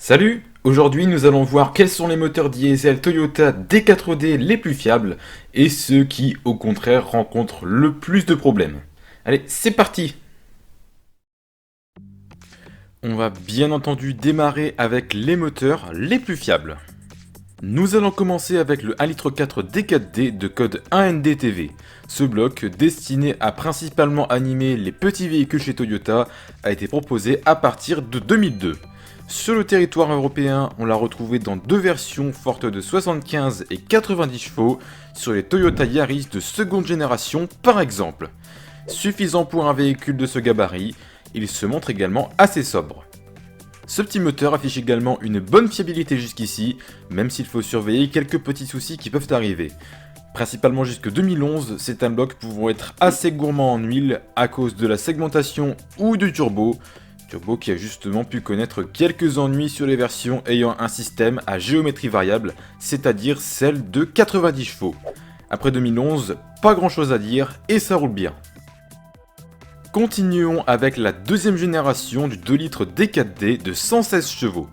Salut! Aujourd'hui nous allons voir quels sont les moteurs diesel Toyota D4D les plus fiables et ceux qui au contraire rencontrent le plus de problèmes. Allez, c'est parti! On va bien entendu démarrer avec les moteurs les plus fiables. Nous allons commencer avec le 1,4 litre D4D de code 1NDTV. Ce bloc, destiné à principalement animer les petits véhicules chez Toyota, a été proposé à partir de 2002. Sur le territoire européen, on l'a retrouvé dans deux versions fortes de 75 et 90 chevaux sur les Toyota Yaris de seconde génération par exemple. Suffisant pour un véhicule de ce gabarit, il se montre également assez sobre. Ce petit moteur affiche également une bonne fiabilité jusqu'ici, même s'il faut surveiller quelques petits soucis qui peuvent arriver. Principalement jusque 2011, c'est un bloc pouvant être assez gourmand en huile à cause de la segmentation ou du turbo qui a justement pu connaître quelques ennuis sur les versions ayant un système à géométrie variable, c'est-à-dire celle de 90 chevaux. Après 2011, pas grand chose à dire et ça roule bien. Continuons avec la deuxième génération du 2 litres D4D de 116 chevaux.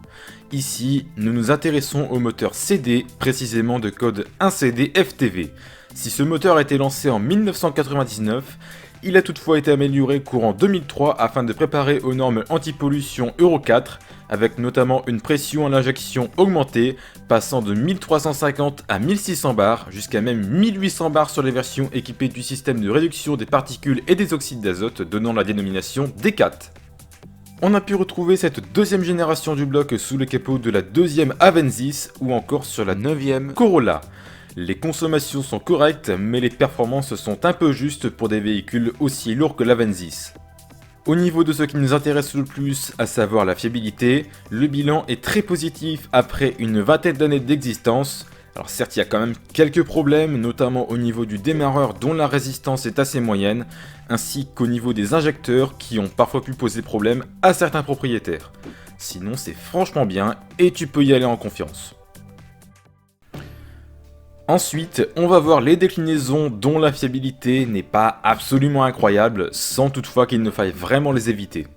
Ici, nous nous intéressons au moteur CD, précisément de code 1CD FTV. Si ce moteur a été lancé en 1999, il a toutefois été amélioré courant 2003 afin de préparer aux normes anti-pollution Euro 4, avec notamment une pression à l'injection augmentée, passant de 1350 à 1600 bars, jusqu'à même 1800 bars sur les versions équipées du système de réduction des particules et des oxydes d'azote, donnant la dénomination D4. On a pu retrouver cette deuxième génération du bloc sous le capot de la deuxième Avensis ou encore sur la 9e Corolla. Les consommations sont correctes, mais les performances sont un peu justes pour des véhicules aussi lourds que l'Avensis. Au niveau de ce qui nous intéresse le plus, à savoir la fiabilité, le bilan est très positif après une vingtaine d'années d'existence. Alors certes, il y a quand même quelques problèmes, notamment au niveau du démarreur dont la résistance est assez moyenne, ainsi qu'au niveau des injecteurs qui ont parfois pu poser problème à certains propriétaires. Sinon, c'est franchement bien et tu peux y aller en confiance. Ensuite, on va voir les déclinaisons dont la fiabilité n'est pas absolument incroyable, sans toutefois qu'il ne faille vraiment les éviter.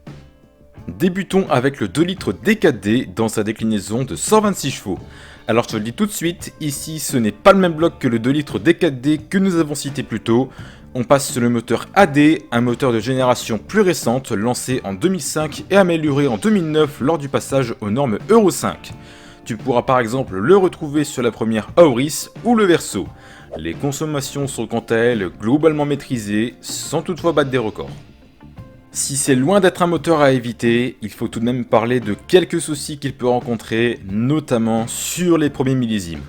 Débutons avec le 2 litres D4D dans sa déclinaison de 126 chevaux. Alors je te le dis tout de suite, ici ce n'est pas le même bloc que le 2 litres D4D que nous avons cité plus tôt. On passe sur le moteur AD, un moteur de génération plus récente, lancé en 2005 et amélioré en 2009 lors du passage aux normes Euro 5. Tu pourras par exemple le retrouver sur la première Auris ou le Verso. Les consommations sont quant à elles globalement maîtrisées, sans toutefois battre des records. Si c'est loin d'être un moteur à éviter, il faut tout de même parler de quelques soucis qu'il peut rencontrer, notamment sur les premiers millésimes.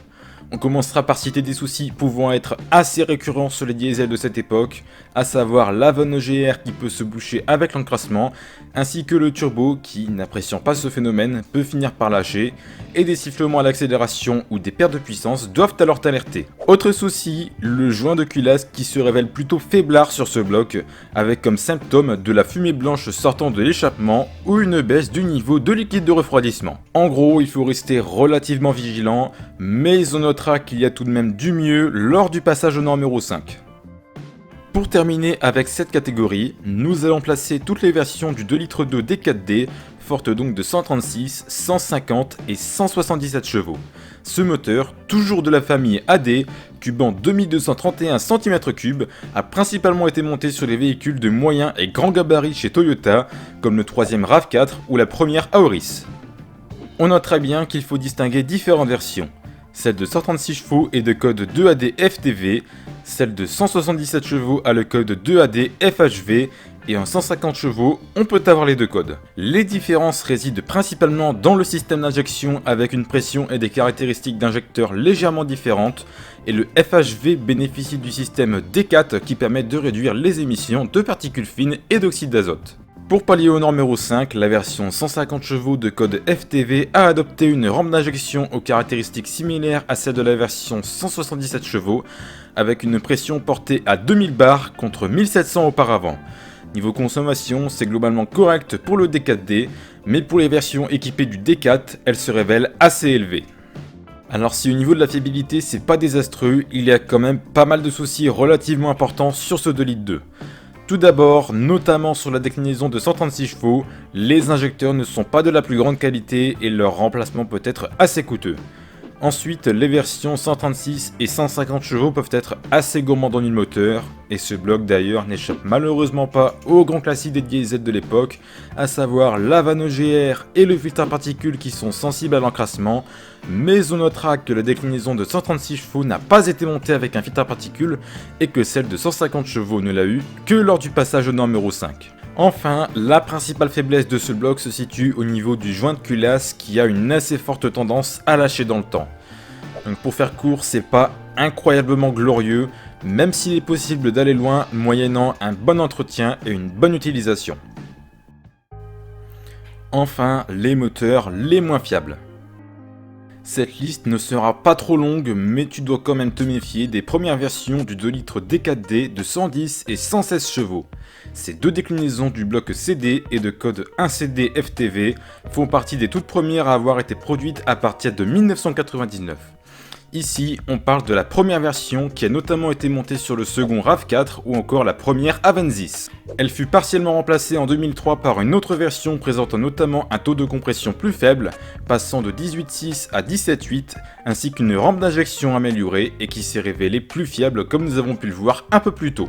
On commencera par citer des soucis pouvant être assez récurrents sur les diesels de cette époque, à savoir la vanne EGR qui peut se boucher avec l'encrassement, ainsi que le turbo qui, n'appréciant pas ce phénomène, peut finir par lâcher, et des sifflements à l'accélération ou des pertes de puissance doivent alors t'alerter. Autre souci, le joint de culasse qui se révèle plutôt faiblard sur ce bloc, avec comme symptôme de la fumée blanche sortant de l'échappement ou une baisse du niveau de liquide de refroidissement. En gros, il faut rester relativement vigilant, mais on notera qu'il y a tout de même du mieux lors du passage aux normes Euro 5. Pour terminer avec cette catégorie, nous allons placer toutes les versions du 2 litres D4D, fortes donc de 136, 150 et 177 chevaux. Ce moteur, toujours de la famille AD, cubant 2231 cm3, a principalement été monté sur les véhicules de moyen et grand gabarit chez Toyota, comme le 3e RAV4 ou la première Auris. On notera bien qu'il faut distinguer différentes versions. Celle de 136 chevaux est de code 2AD FTV, celle de 177 chevaux a le code 2AD FHV, et en 150 chevaux, on peut avoir les deux codes. Les différences résident principalement dans le système d'injection avec une pression et des caractéristiques d'injecteurs légèrement différentes, et le FHV bénéficie du système D4 qui permet de réduire les émissions de particules fines et d'oxyde d'azote. Pour pallier aux normes Euro 5, la version 150 chevaux de code FTV a adopté une rampe d'injection aux caractéristiques similaires à celle de la version 177 chevaux, avec une pression portée à 2000 bars contre 1700 auparavant. Niveau consommation, c'est globalement correct pour le D4D, mais pour les versions équipées du D4, elle se révèle assez élevée. Alors si au niveau de la fiabilité c'est pas désastreux, il y a quand même pas mal de soucis relativement importants sur ce 2 litres 2. Tout d'abord, notamment sur la déclinaison de 136 chevaux, les injecteurs ne sont pas de la plus grande qualité et leur remplacement peut être assez coûteux. Ensuite, les versions 136 et 150 chevaux peuvent être assez gourmandes en huile moteur, et ce bloc d'ailleurs n'échappe malheureusement pas au grand classique des diesels de l'époque, à savoir la vanne EGR et le filtre à particules qui sont sensibles à l'encrassement, mais on notera que la déclinaison de 136 chevaux n'a pas été montée avec un filtre à particules, et que celle de 150 chevaux ne l'a eu que lors du passage aux normes Euro 5. Enfin, la principale faiblesse de ce bloc se situe au niveau du joint de culasse qui a une assez forte tendance à lâcher dans le temps. Donc pour faire court, c'est pas incroyablement glorieux, même s'il est possible d'aller loin moyennant un bon entretien et une bonne utilisation. Enfin, les moteurs les moins fiables. Cette liste ne sera pas trop longue, mais tu dois quand même te méfier des premières versions du 2 litres D4D de 110 et 116 chevaux. Ces deux déclinaisons du bloc CD et de code 1CD FTV font partie des toutes premières à avoir été produites à partir de 1999. Ici, on parle de la première version qui a notamment été montée sur le second RAV4 ou encore la première Avensis. Elle fut partiellement remplacée en 2003 par une autre version présentant notamment un taux de compression plus faible, passant de 18,6 à 17,8, ainsi qu'une rampe d'injection améliorée et qui s'est révélée plus fiable comme nous avons pu le voir un peu plus tôt.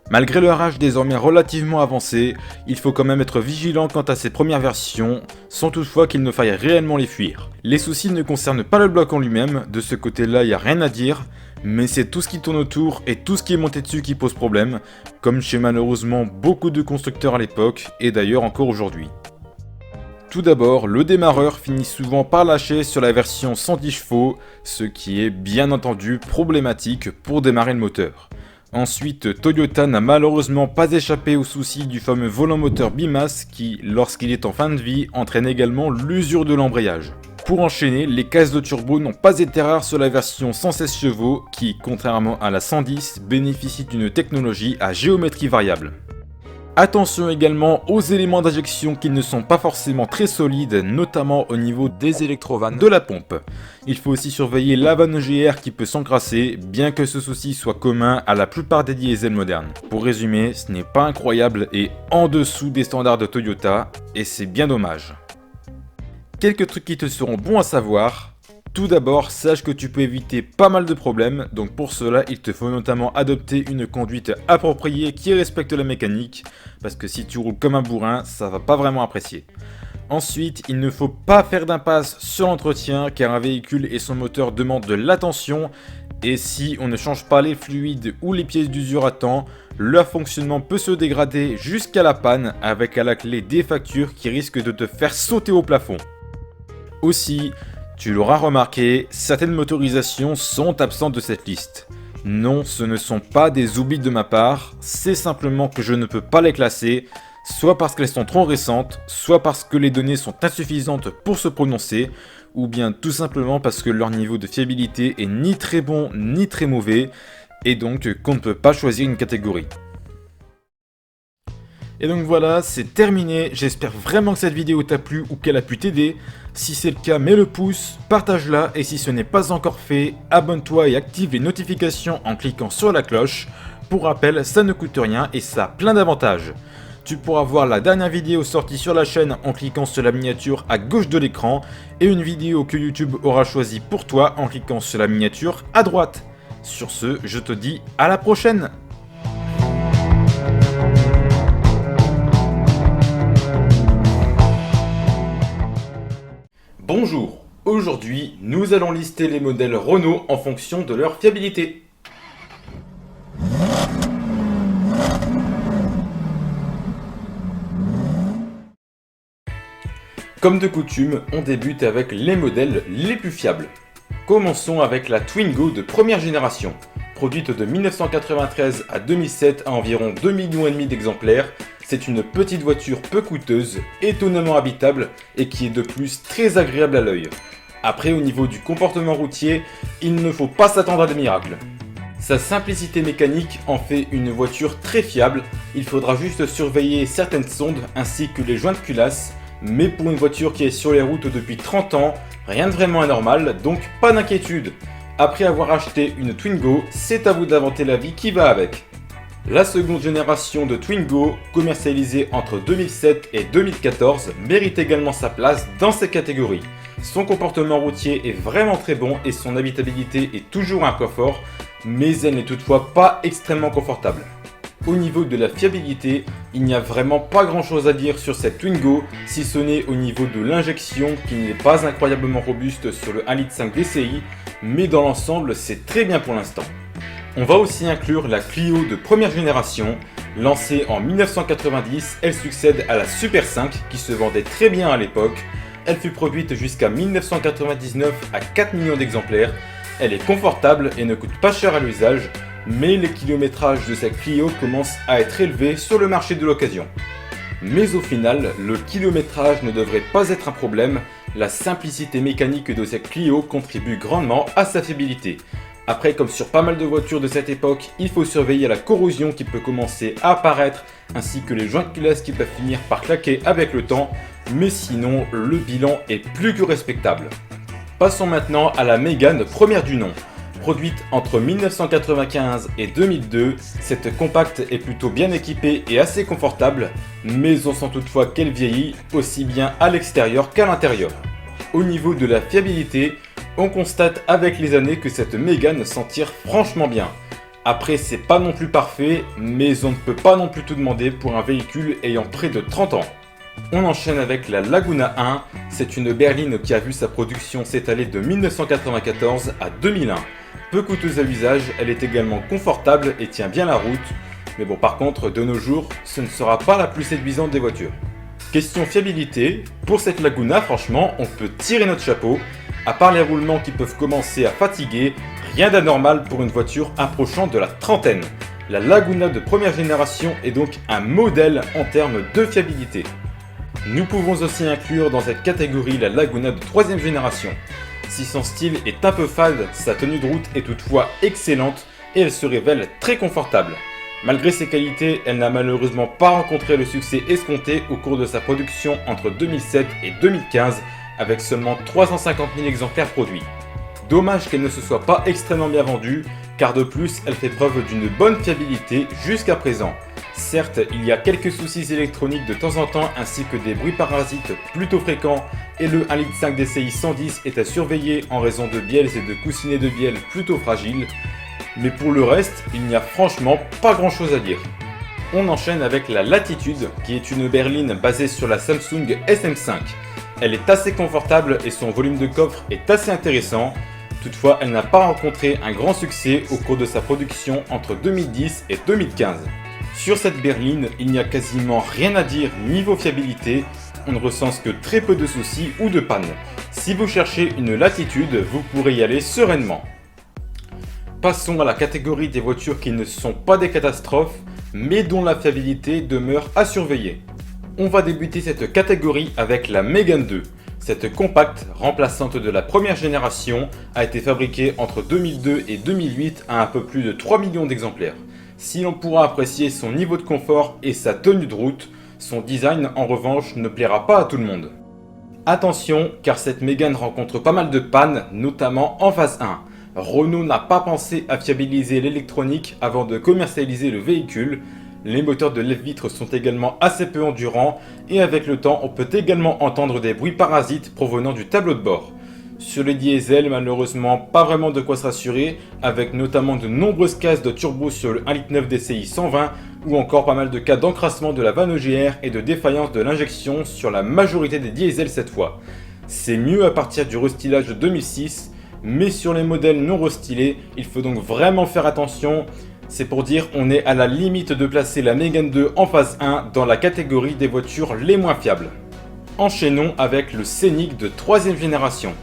Malgré leur âge désormais relativement avancé, il faut quand même être vigilant quant à ces premières versions, sans toutefois qu'il ne faille réellement les fuir. Les soucis ne concernent pas le bloc en lui-même, de ce côté-là il n'y a rien à dire, mais c'est tout ce qui tourne autour et tout ce qui est monté dessus qui pose problème, comme chez malheureusement beaucoup de constructeurs à l'époque, et d'ailleurs encore aujourd'hui. Tout d'abord, le démarreur finit souvent par lâcher sur la version 110 chevaux, ce qui est bien entendu problématique pour démarrer le moteur. Ensuite, Toyota n'a malheureusement pas échappé au souci du fameux volant moteur bimasse qui, lorsqu'il est en fin de vie, entraîne également l'usure de l'embrayage. Pour enchaîner, les caisses de turbo n'ont pas été rares sur la version 116 chevaux qui, contrairement à la 110, bénéficie d'une technologie à géométrie variable. Attention également aux éléments d'injection qui ne sont pas forcément très solides, notamment au niveau des électrovannes de la pompe. Il faut aussi surveiller la vanne EGR qui peut s'encrasser, bien que ce souci soit commun à la plupart des diesels modernes. Pour résumer, ce n'est pas incroyable et en dessous des standards de Toyota, et c'est bien dommage. Quelques trucs qui te seront bons à savoir. Tout d'abord, sache que tu peux éviter pas mal de problèmes, donc pour cela, il te faut notamment adopter une conduite appropriée qui respecte la mécanique, parce que si tu roules comme un bourrin, ça va pas vraiment apprécier. Ensuite, il ne faut pas faire d'impasse sur l'entretien, car un véhicule et son moteur demandent de l'attention, et si on ne change pas les fluides ou les pièces d'usure à temps, leur fonctionnement peut se dégrader jusqu'à la panne, avec à la clé des factures qui risquent de te faire sauter au plafond. Aussi, tu l'auras remarqué, certaines motorisations sont absentes de cette liste. Non, ce ne sont pas des oublis de ma part, c'est simplement que je ne peux pas les classer, soit parce qu'elles sont trop récentes, soit parce que les données sont insuffisantes pour se prononcer, ou bien tout simplement parce que leur niveau de fiabilité est ni très bon ni très mauvais, et donc qu'on ne peut pas choisir une catégorie. Et donc voilà, c'est terminé, j'espère vraiment que cette vidéo t'a plu ou qu'elle a pu t'aider. Si c'est le cas, mets le pouce, partage-la et si ce n'est pas encore fait, abonne-toi et active les notifications en cliquant sur la cloche. Pour rappel, ça ne coûte rien et ça a plein d'avantages. Tu pourras voir la dernière vidéo sortie sur la chaîne en cliquant sur la miniature à gauche de l'écran et une vidéo que YouTube aura choisie pour toi en cliquant sur la miniature à droite. Sur ce, je te dis à la prochaine! Bonjour, aujourd'hui nous allons lister les modèles Renault en fonction de leur fiabilité. Comme de coutume, on débute avec les modèles les plus fiables. Commençons avec la Twingo de première génération. Produite de 1993 à 2007 à environ 2,5 millions d'exemplaires, c'est une petite voiture peu coûteuse, étonnamment habitable et qui est de plus très agréable à l'œil. Après, au niveau du comportement routier, il ne faut pas s'attendre à des miracles. Sa simplicité mécanique en fait une voiture très fiable, il faudra juste surveiller certaines sondes ainsi que les joints de culasse, mais pour une voiture qui est sur les routes depuis 30 ans, rien de vraiment anormal, donc pas d'inquiétude. Après avoir acheté une Twingo, c'est à vous d'inventer la vie qui va avec. La seconde génération de Twingo, commercialisée entre 2007 et 2014, mérite également sa place dans cette catégorie. Son comportement routier est vraiment très bon et son habitabilité est toujours un point fort, mais elle n'est toutefois pas extrêmement confortable. Au niveau de la fiabilité, il n'y a vraiment pas grand chose à dire sur cette Twingo, si ce n'est au niveau de l'injection qui n'est pas incroyablement robuste sur le 1,5 litre DCI, mais dans l'ensemble c'est très bien pour l'instant. On va aussi inclure la Clio de première génération. Lancée en 1990, elle succède à la Super 5 qui se vendait très bien à l'époque. Elle fut produite jusqu'à 1999 à 4 millions d'exemplaires. Elle est confortable et ne coûte pas cher à l'usage, mais le kilométrage de cette Clio commence à être élevé sur le marché de l'occasion. Mais au final, le kilométrage ne devrait pas être un problème. La simplicité mécanique de cette Clio contribue grandement à sa fiabilité. Après, comme sur pas mal de voitures de cette époque, il faut surveiller la corrosion qui peut commencer à apparaître, ainsi que les joints de culasse qui peuvent finir par claquer avec le temps, mais sinon, le bilan est plus que respectable. Passons maintenant à la Mégane première du nom. Produite entre 1995 et 2002, cette compacte est plutôt bien équipée et assez confortable, mais on sent toutefois qu'elle vieillit, aussi bien à l'extérieur qu'à l'intérieur. Au niveau de la fiabilité, on constate avec les années que cette Mégane s'en tire franchement bien. Après, c'est pas non plus parfait, mais on ne peut pas non plus tout demander pour un véhicule ayant près de 30 ans. On enchaîne avec la Laguna 1, c'est une berline qui a vu sa production s'étaler de 1994 à 2001. Peu coûteuse à l'usage, elle est également confortable et tient bien la route, mais bon par contre de nos jours, ce ne sera pas la plus séduisante des voitures. Question fiabilité, pour cette Laguna franchement on peut tirer notre chapeau. À part les roulements qui peuvent commencer à fatiguer, rien d'anormal pour une voiture approchant de la trentaine. La Laguna de première génération est donc un modèle en termes de fiabilité. Nous pouvons aussi inclure dans cette catégorie la Laguna de troisième génération. Si son style est un peu fade, sa tenue de route est toutefois excellente et elle se révèle très confortable. Malgré ses qualités, elle n'a malheureusement pas rencontré le succès escompté au cours de sa production entre 2007 et 2015, avec seulement 350 000 exemplaires produits. Dommage qu'elle ne se soit pas extrêmement bien vendue, car de plus elle fait preuve d'une bonne fiabilité jusqu'à présent. Certes, il y a quelques soucis électroniques de temps en temps ainsi que des bruits parasites plutôt fréquents et le 1,5 litre DCI 110 est à surveiller en raison de bielles et de coussinets de bielle plutôt fragiles. Mais pour le reste, il n'y a franchement pas grand chose à dire. On enchaîne avec la Latitude qui est une berline basée sur la Samsung SM5. Elle est assez confortable et son volume de coffre est assez intéressant. Toutefois, elle n'a pas rencontré un grand succès au cours de sa production entre 2010 et 2015. Sur cette berline, il n'y a quasiment rien à dire niveau fiabilité, on ne recense que très peu de soucis ou de pannes. Si vous cherchez une Latitude, vous pourrez y aller sereinement. Passons à la catégorie des voitures qui ne sont pas des catastrophes, mais dont la fiabilité demeure à surveiller. On va débuter cette catégorie avec la Mégane 2. Cette compacte, remplaçante de la première génération, a été fabriquée entre 2002 et 2008 à un peu plus de 3 millions d'exemplaires. Si l'on pourra apprécier son niveau de confort et sa tenue de route, son design en revanche ne plaira pas à tout le monde. Attention, car cette Mégane rencontre pas mal de pannes, notamment en phase 1. Renault n'a pas pensé à fiabiliser l'électronique avant de commercialiser le véhicule. Les moteurs de lève-vitre sont également assez peu endurants et avec le temps on peut également entendre des bruits parasites provenant du tableau de bord. Sur les diesels, malheureusement pas vraiment de quoi se rassurer, avec notamment de nombreuses cases de turbo sur le 1,9 litre DCI 120 ou encore pas mal de cas d'encrassement de la vanne EGR et de défaillance de l'injection sur la majorité des diesels cette fois. C'est mieux à partir du restylage de 2006, mais sur les modèles non restylés, il faut donc vraiment faire attention. C'est pour dire on est à la limite de placer la Mégane 2 en phase 1 dans la catégorie des voitures les moins fiables. Enchaînons avec le Scénic de 3ème génération.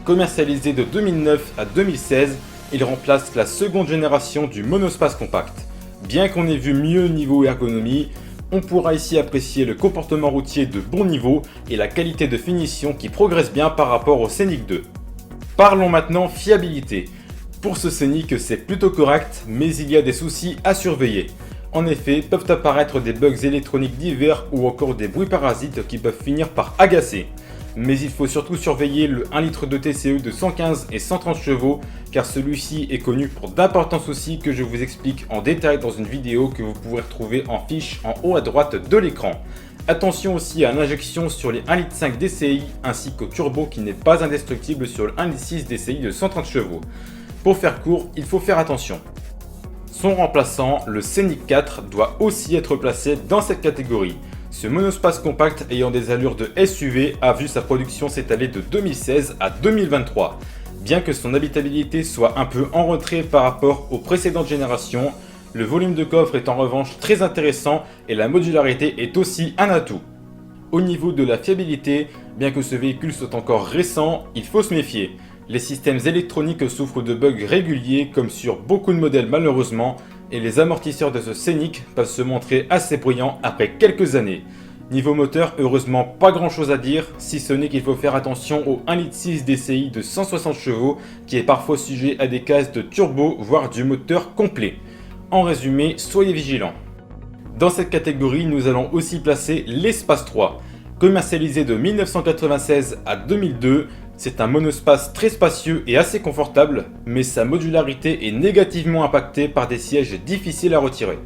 Commercialisé de 2009 à 2016, il remplace la seconde génération du monospace compact. Bien qu'on ait vu mieux niveau ergonomie, on pourra ici apprécier le comportement routier de bon niveau et la qualité de finition qui progresse bien par rapport au Scénic 2. Parlons maintenant fiabilité. Pour ce Scénic, c'est plutôt correct, mais il y a des soucis à surveiller. En effet, peuvent apparaître des bugs électroniques divers ou encore des bruits parasites qui peuvent finir par agacer. mais il faut surtout surveiller le 1 litre de TCE de 115 et 130 chevaux, car celui-ci est connu pour d'importants soucis que je vous explique en détail dans une vidéo que vous pourrez retrouver en fiche en haut à droite de l'écran. Attention aussi à l'injection sur les 1,5 litre DCI ainsi qu'au turbo qui n'est pas indestructible sur le 1,6 litre DCI de 130 chevaux. Pour faire court, il faut faire attention. Son remplaçant, le Scénic 4, doit aussi être placé dans cette catégorie. Ce monospace compact ayant des allures de SUV a vu sa production s'étaler de 2016 à 2023. Bien que son habitabilité soit un peu en retrait par rapport aux précédentes générations, le volume de coffre est en revanche très intéressant et la modularité est aussi un atout. Au niveau de la fiabilité, bien que ce véhicule soit encore récent, il faut se méfier. Les systèmes électroniques souffrent de bugs réguliers comme sur beaucoup de modèles malheureusement, et les amortisseurs de ce Scénic peuvent se montrer assez bruyants après quelques années. Niveau moteur, heureusement pas grand chose à dire, si ce n'est qu'il faut faire attention au 1,6 litre DCI de 160 chevaux qui est parfois sujet à des cases de turbo voire du moteur complet. En résumé, soyez vigilants. Dans cette catégorie, nous allons aussi placer l'Espace 3. Commercialisé de 1996 à 2002, c'est un monospace très spacieux et assez confortable, mais sa modularité est négativement impactée par des sièges difficiles à retirer.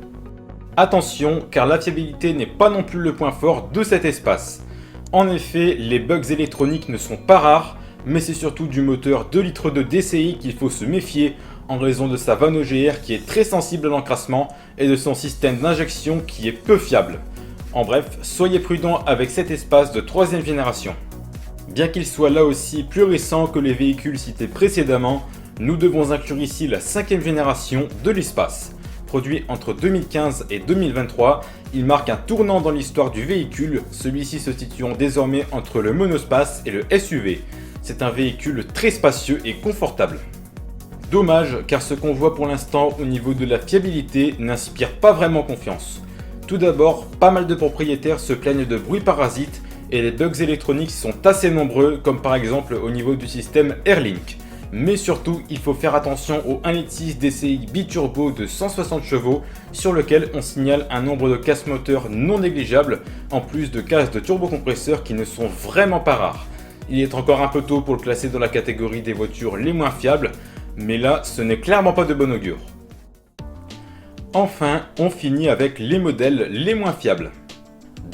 Attention, car la fiabilité n'est pas non plus le point fort de cet espace. En effet, les bugs électroniques ne sont pas rares, mais c'est surtout du moteur 2 litres de DCI qu'il faut se méfier en raison de sa vanne EGR qui est très sensible à l'encrassement et de son système d'injection qui est peu fiable. En bref, soyez prudents avec cet espace de 3ème génération. Bien qu'il soit là aussi plus récent que les véhicules cités précédemment, nous devons inclure ici la 5ème génération de l'espace. Produit entre 2015 et 2023, il marque un tournant dans l'histoire du véhicule, celui-ci se situant désormais entre le monospace et le SUV. C'est un véhicule très spacieux et confortable. Dommage, car ce qu'on voit pour l'instant au niveau de la fiabilité n'inspire pas vraiment confiance. Tout d'abord, pas mal de propriétaires se plaignent de bruit parasite et les bugs électroniques sont assez nombreux, comme par exemple au niveau du système Airlink. Mais surtout, il faut faire attention au 1,6 litre DCI biturbo de 160 chevaux sur lequel on signale un nombre de cases moteurs non négligeable, en plus de cases de turbocompresseurs qui ne sont vraiment pas rares. Il est encore un peu tôt pour le classer dans la catégorie des voitures les moins fiables, mais là, ce n'est clairement pas de bon augure. Enfin, on finit avec les modèles les moins fiables.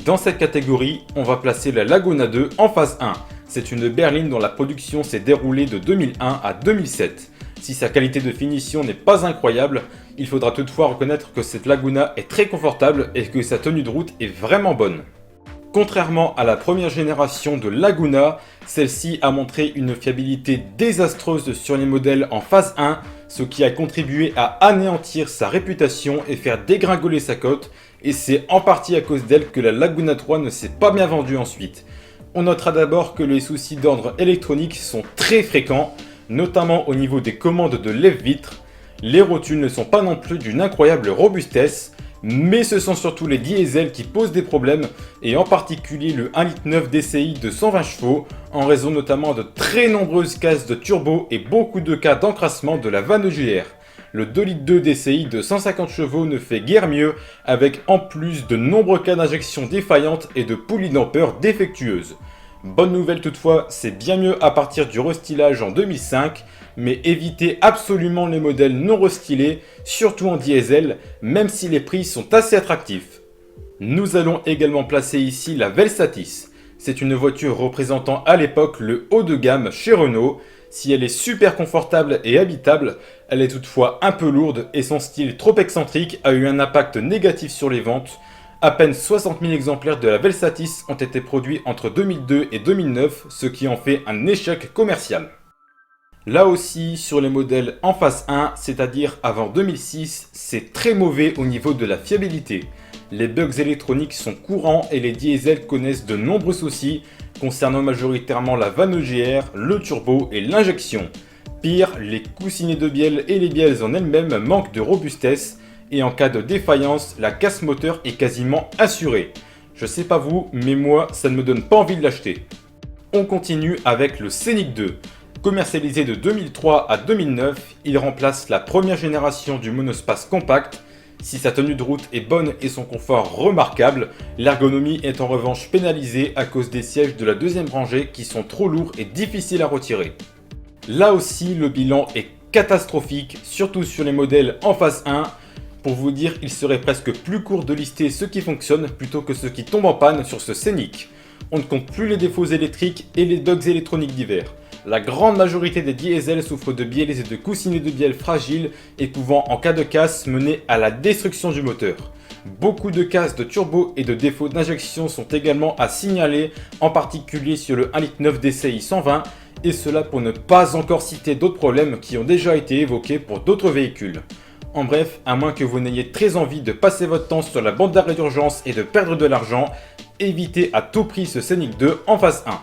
Dans cette catégorie, on va placer la Laguna 2 en phase 1. C'est une berline dont la production s'est déroulée de 2001 à 2007. Si sa qualité de finition n'est pas incroyable, il faudra toutefois reconnaître que cette Laguna est très confortable et que sa tenue de route est vraiment bonne. Contrairement à la première génération de Laguna, celle-ci a montré une fiabilité désastreuse sur les modèles en phase 1, ce qui a contribué à anéantir sa réputation et faire dégringoler sa cote, et c'est en partie à cause d'elle que la Laguna 3 ne s'est pas bien vendue ensuite. On notera d'abord que les soucis d'ordre électronique sont très fréquents, notamment au niveau des commandes de lève-vitre. Les rotules ne sont pas non plus d'une incroyable robustesse, mais ce sont surtout les diesels qui posent des problèmes, et en particulier le 1,9 litre DCI de 120 chevaux, en raison notamment de très nombreuses cases de turbo et beaucoup de cas d'encrassement de la vanne EGR. Le 2 litres 2 DCI de 150 chevaux ne fait guère mieux, avec en plus de nombreux cas d'injection défaillantes et de poulies dampeurs défectueuses. Bonne nouvelle toutefois, c'est bien mieux à partir du restylage en 2005, mais évitez absolument les modèles non restylés, surtout en diesel, même si les prix sont assez attractifs. Nous allons également placer ici la Velsatis. C'est une voiture représentant à l'époque le haut de gamme chez Renault. Si elle est super confortable et habitable, elle est toutefois un peu lourde et son style trop excentrique a eu un impact négatif sur les ventes. À peine 60 000 exemplaires de la Velsatis ont été produits entre 2002 et 2009, ce qui en fait un échec commercial. Là aussi, sur les modèles en phase 1, c'est-à-dire avant 2006, c'est très mauvais au niveau de la fiabilité. Les bugs électroniques sont courants et les diesels connaissent de nombreux soucis, concernant majoritairement la vanne EGR, le turbo et l'injection. Pire, les coussinets de bielle et les bielles en elles-mêmes manquent de robustesse, et en cas de défaillance, la casse moteur est quasiment assurée. Je sais pas vous, mais moi, ça ne me donne pas envie de l'acheter. On continue avec le Scénic 2. Commercialisé de 2003 à 2009, il remplace la première génération du monospace compact. Si sa tenue de route est bonne et son confort remarquable, l'ergonomie est en revanche pénalisée à cause des sièges de la deuxième rangée qui sont trop lourds et difficiles à retirer. Là aussi, le bilan est catastrophique, surtout sur les modèles en phase 1. Pour vous dire, il serait presque plus court de lister ce qui fonctionne plutôt que ce qui tombe en panne sur ce Scénic. On ne compte plus les défauts électriques et les bugs électroniques divers. La grande majorité des diesels souffrent de bielles et de coussinets de bielle fragiles et pouvant en cas de casse mener à la destruction du moteur. Beaucoup de casses de turbo et de défauts d'injection sont également à signaler, en particulier sur le 1,9 litre DCI 120, et cela pour ne pas encore citer d'autres problèmes qui ont déjà été évoqués pour d'autres véhicules. En bref, à moins que vous n'ayez très envie de passer votre temps sur la bande d'arrêt d'urgence et de perdre de l'argent, évitez à tout prix ce Scénic 2 en phase 1.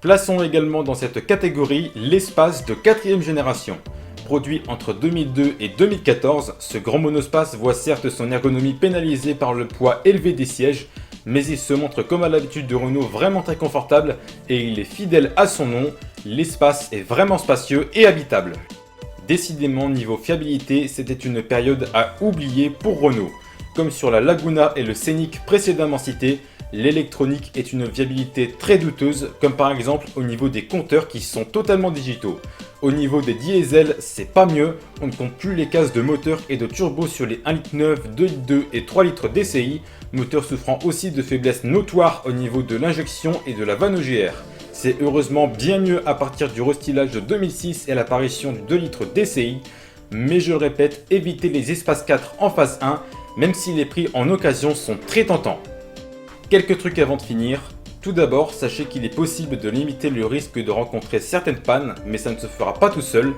Plaçons également dans cette catégorie l'espace de 4ème génération. Produit entre 2002 et 2014, ce grand monospace voit certes son ergonomie pénalisée par le poids élevé des sièges, mais il se montre comme à l'habitude de Renault vraiment très confortable et il est fidèle à son nom, l'espace est vraiment spacieux et habitable. Décidément, niveau fiabilité, c'était une période à oublier pour Renault. Comme sur la Laguna et le Scénic précédemment cités, l'électronique est une viabilité très douteuse, comme par exemple au niveau des compteurs qui sont totalement digitaux. Au niveau des diesels, c'est pas mieux, on ne compte plus les cases de moteur et de turbo sur les 1,9 litre, 2,2 litres et 3 litres DCI, moteurs souffrant aussi de faiblesses notoires au niveau de l'injection et de la vanne EGR. C'est heureusement bien mieux à partir du restylage de 2006 et l'apparition du 2 litres DCI, mais je le répète, évitez les espaces 4 en phase 1, même si les prix en occasion sont très tentants. Quelques trucs avant de finir. Tout d'abord, sachez qu'il est possible de limiter le risque de rencontrer certaines pannes, mais ça ne se fera pas tout seul.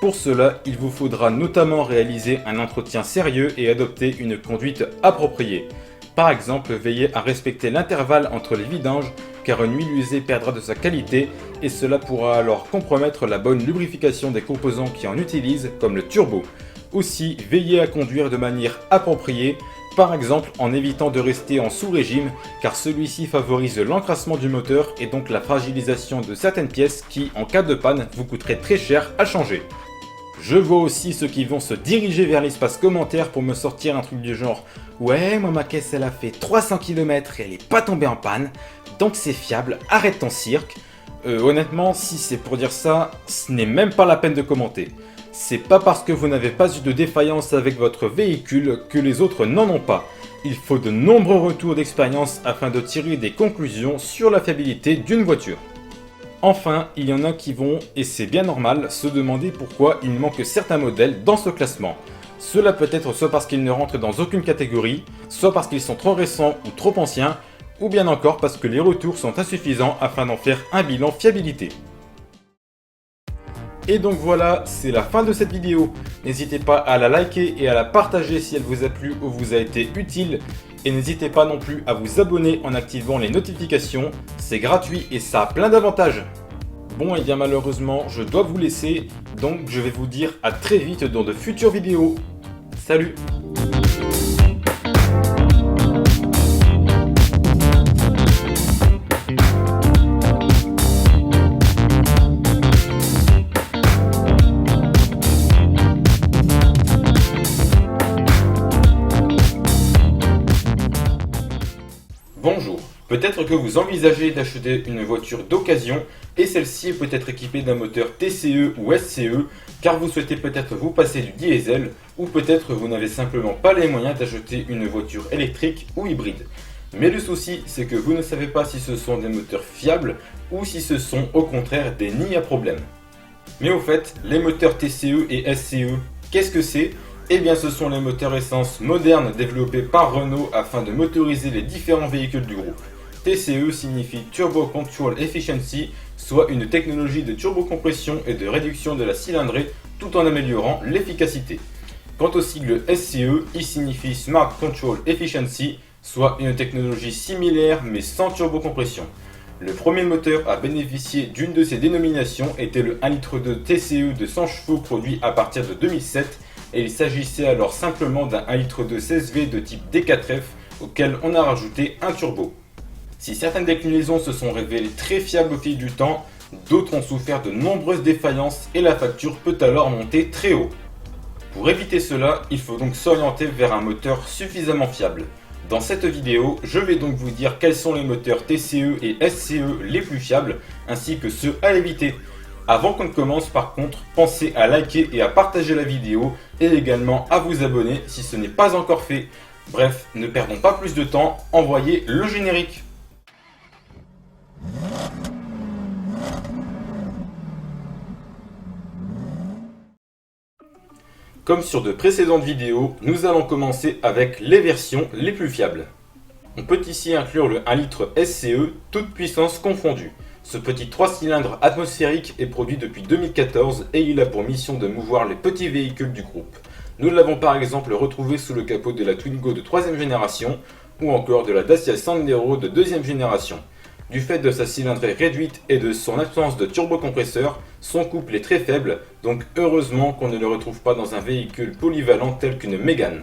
Pour cela, il vous faudra notamment réaliser un entretien sérieux et adopter une conduite appropriée. Par exemple, veillez à respecter l'intervalle entre les vidanges, car une huile usée perdra de sa qualité et cela pourra alors compromettre la bonne lubrification des composants qui en utilisent, comme le turbo. Aussi, veillez à conduire de manière appropriée, par exemple en évitant de rester en sous-régime, car celui-ci favorise l'encrassement du moteur et donc la fragilisation de certaines pièces qui, en cas de panne, vous coûteraient très cher à changer. Je vois aussi ceux qui vont se diriger vers l'espace commentaire pour me sortir un truc du genre « Ouais, moi ma caisse elle a fait 300 km et elle est pas tombée en panne, donc c'est fiable, arrête ton cirque ». Honnêtement, si c'est pour dire ça, ce n'est même pas la peine de commenter. C'est pas parce que vous n'avez pas eu de défaillance avec votre véhicule que les autres n'en ont pas. Il faut de nombreux retours d'expérience afin de tirer des conclusions sur la fiabilité d'une voiture. Enfin, il y en a qui vont, et c'est bien normal, se demander pourquoi il manque certains modèles dans ce classement. Cela peut être soit parce qu'ils ne rentrent dans aucune catégorie, soit parce qu'ils sont trop récents ou trop anciens, ou bien encore parce que les retours sont insuffisants afin d'en faire un bilan fiabilité. Et donc voilà, c'est la fin de cette vidéo. N'hésitez pas à la liker et à la partager si elle vous a plu ou vous a été utile. Et n'hésitez pas non plus à vous abonner en activant les notifications, c'est gratuit et ça a plein d'avantages. Bon et bien malheureusement, je dois vous laisser, donc je vais vous dire à très vite dans de futures vidéos. Salut! Bonjour, peut-être que vous envisagez d'acheter une voiture d'occasion et celle-ci est peut-être équipée d'un moteur TCE ou SCE car vous souhaitez peut-être vous passer du diesel ou peut-être vous n'avez simplement pas les moyens d'acheter une voiture électrique ou hybride. Mais le souci c'est que vous ne savez pas si ce sont des moteurs fiables ou si ce sont au contraire des nids à problème. Mais au fait, les moteurs TCE et SCE, qu'est-ce que c'est ? Eh bien ce sont les moteurs essence modernes développés par Renault afin de motoriser les différents véhicules du groupe. TCE signifie Turbo Control Efficiency, soit une technologie de turbocompression et de réduction de la cylindrée tout en améliorant l'efficacité. Quant au sigle SCE, il signifie Smart Control Efficiency, soit une technologie similaire mais sans turbocompression. Le premier moteur à bénéficier d'une de ces dénominations était le 1,2 litre TCE de 100 chevaux produit à partir de 2007 et il s'agissait alors simplement d'un 1,2 litre 16V de type D4F auquel on a rajouté un turbo. Si certaines déclinaisons se sont révélées très fiables au fil du temps, d'autres ont souffert de nombreuses défaillances et la facture peut alors monter très haut. Pour éviter cela, il faut donc s'orienter vers un moteur suffisamment fiable. Dans cette vidéo, je vais donc vous dire quels sont les moteurs TCE et SCE les plus fiables, ainsi que ceux à éviter. Avant qu'on ne commence par contre, pensez à liker et à partager la vidéo, et également à vous abonner si ce n'est pas encore fait. Bref, ne perdons pas plus de temps, envoyez le générique. Comme sur de précédentes vidéos, nous allons commencer avec les versions les plus fiables. On peut ici inclure le 1 litre SCE, toute puissance confondue. Ce petit 3 cylindres atmosphérique est produit depuis 2014 et il a pour mission de mouvoir les petits véhicules du groupe. Nous l'avons par exemple retrouvé sous le capot de la Twingo de 3ème génération ou encore de la Dacia Sandero de 2ème génération. Du fait de sa cylindrée réduite et de son absence de turbocompresseur, son couple est très faible, donc heureusement qu'on ne le retrouve pas dans un véhicule polyvalent tel qu'une Mégane.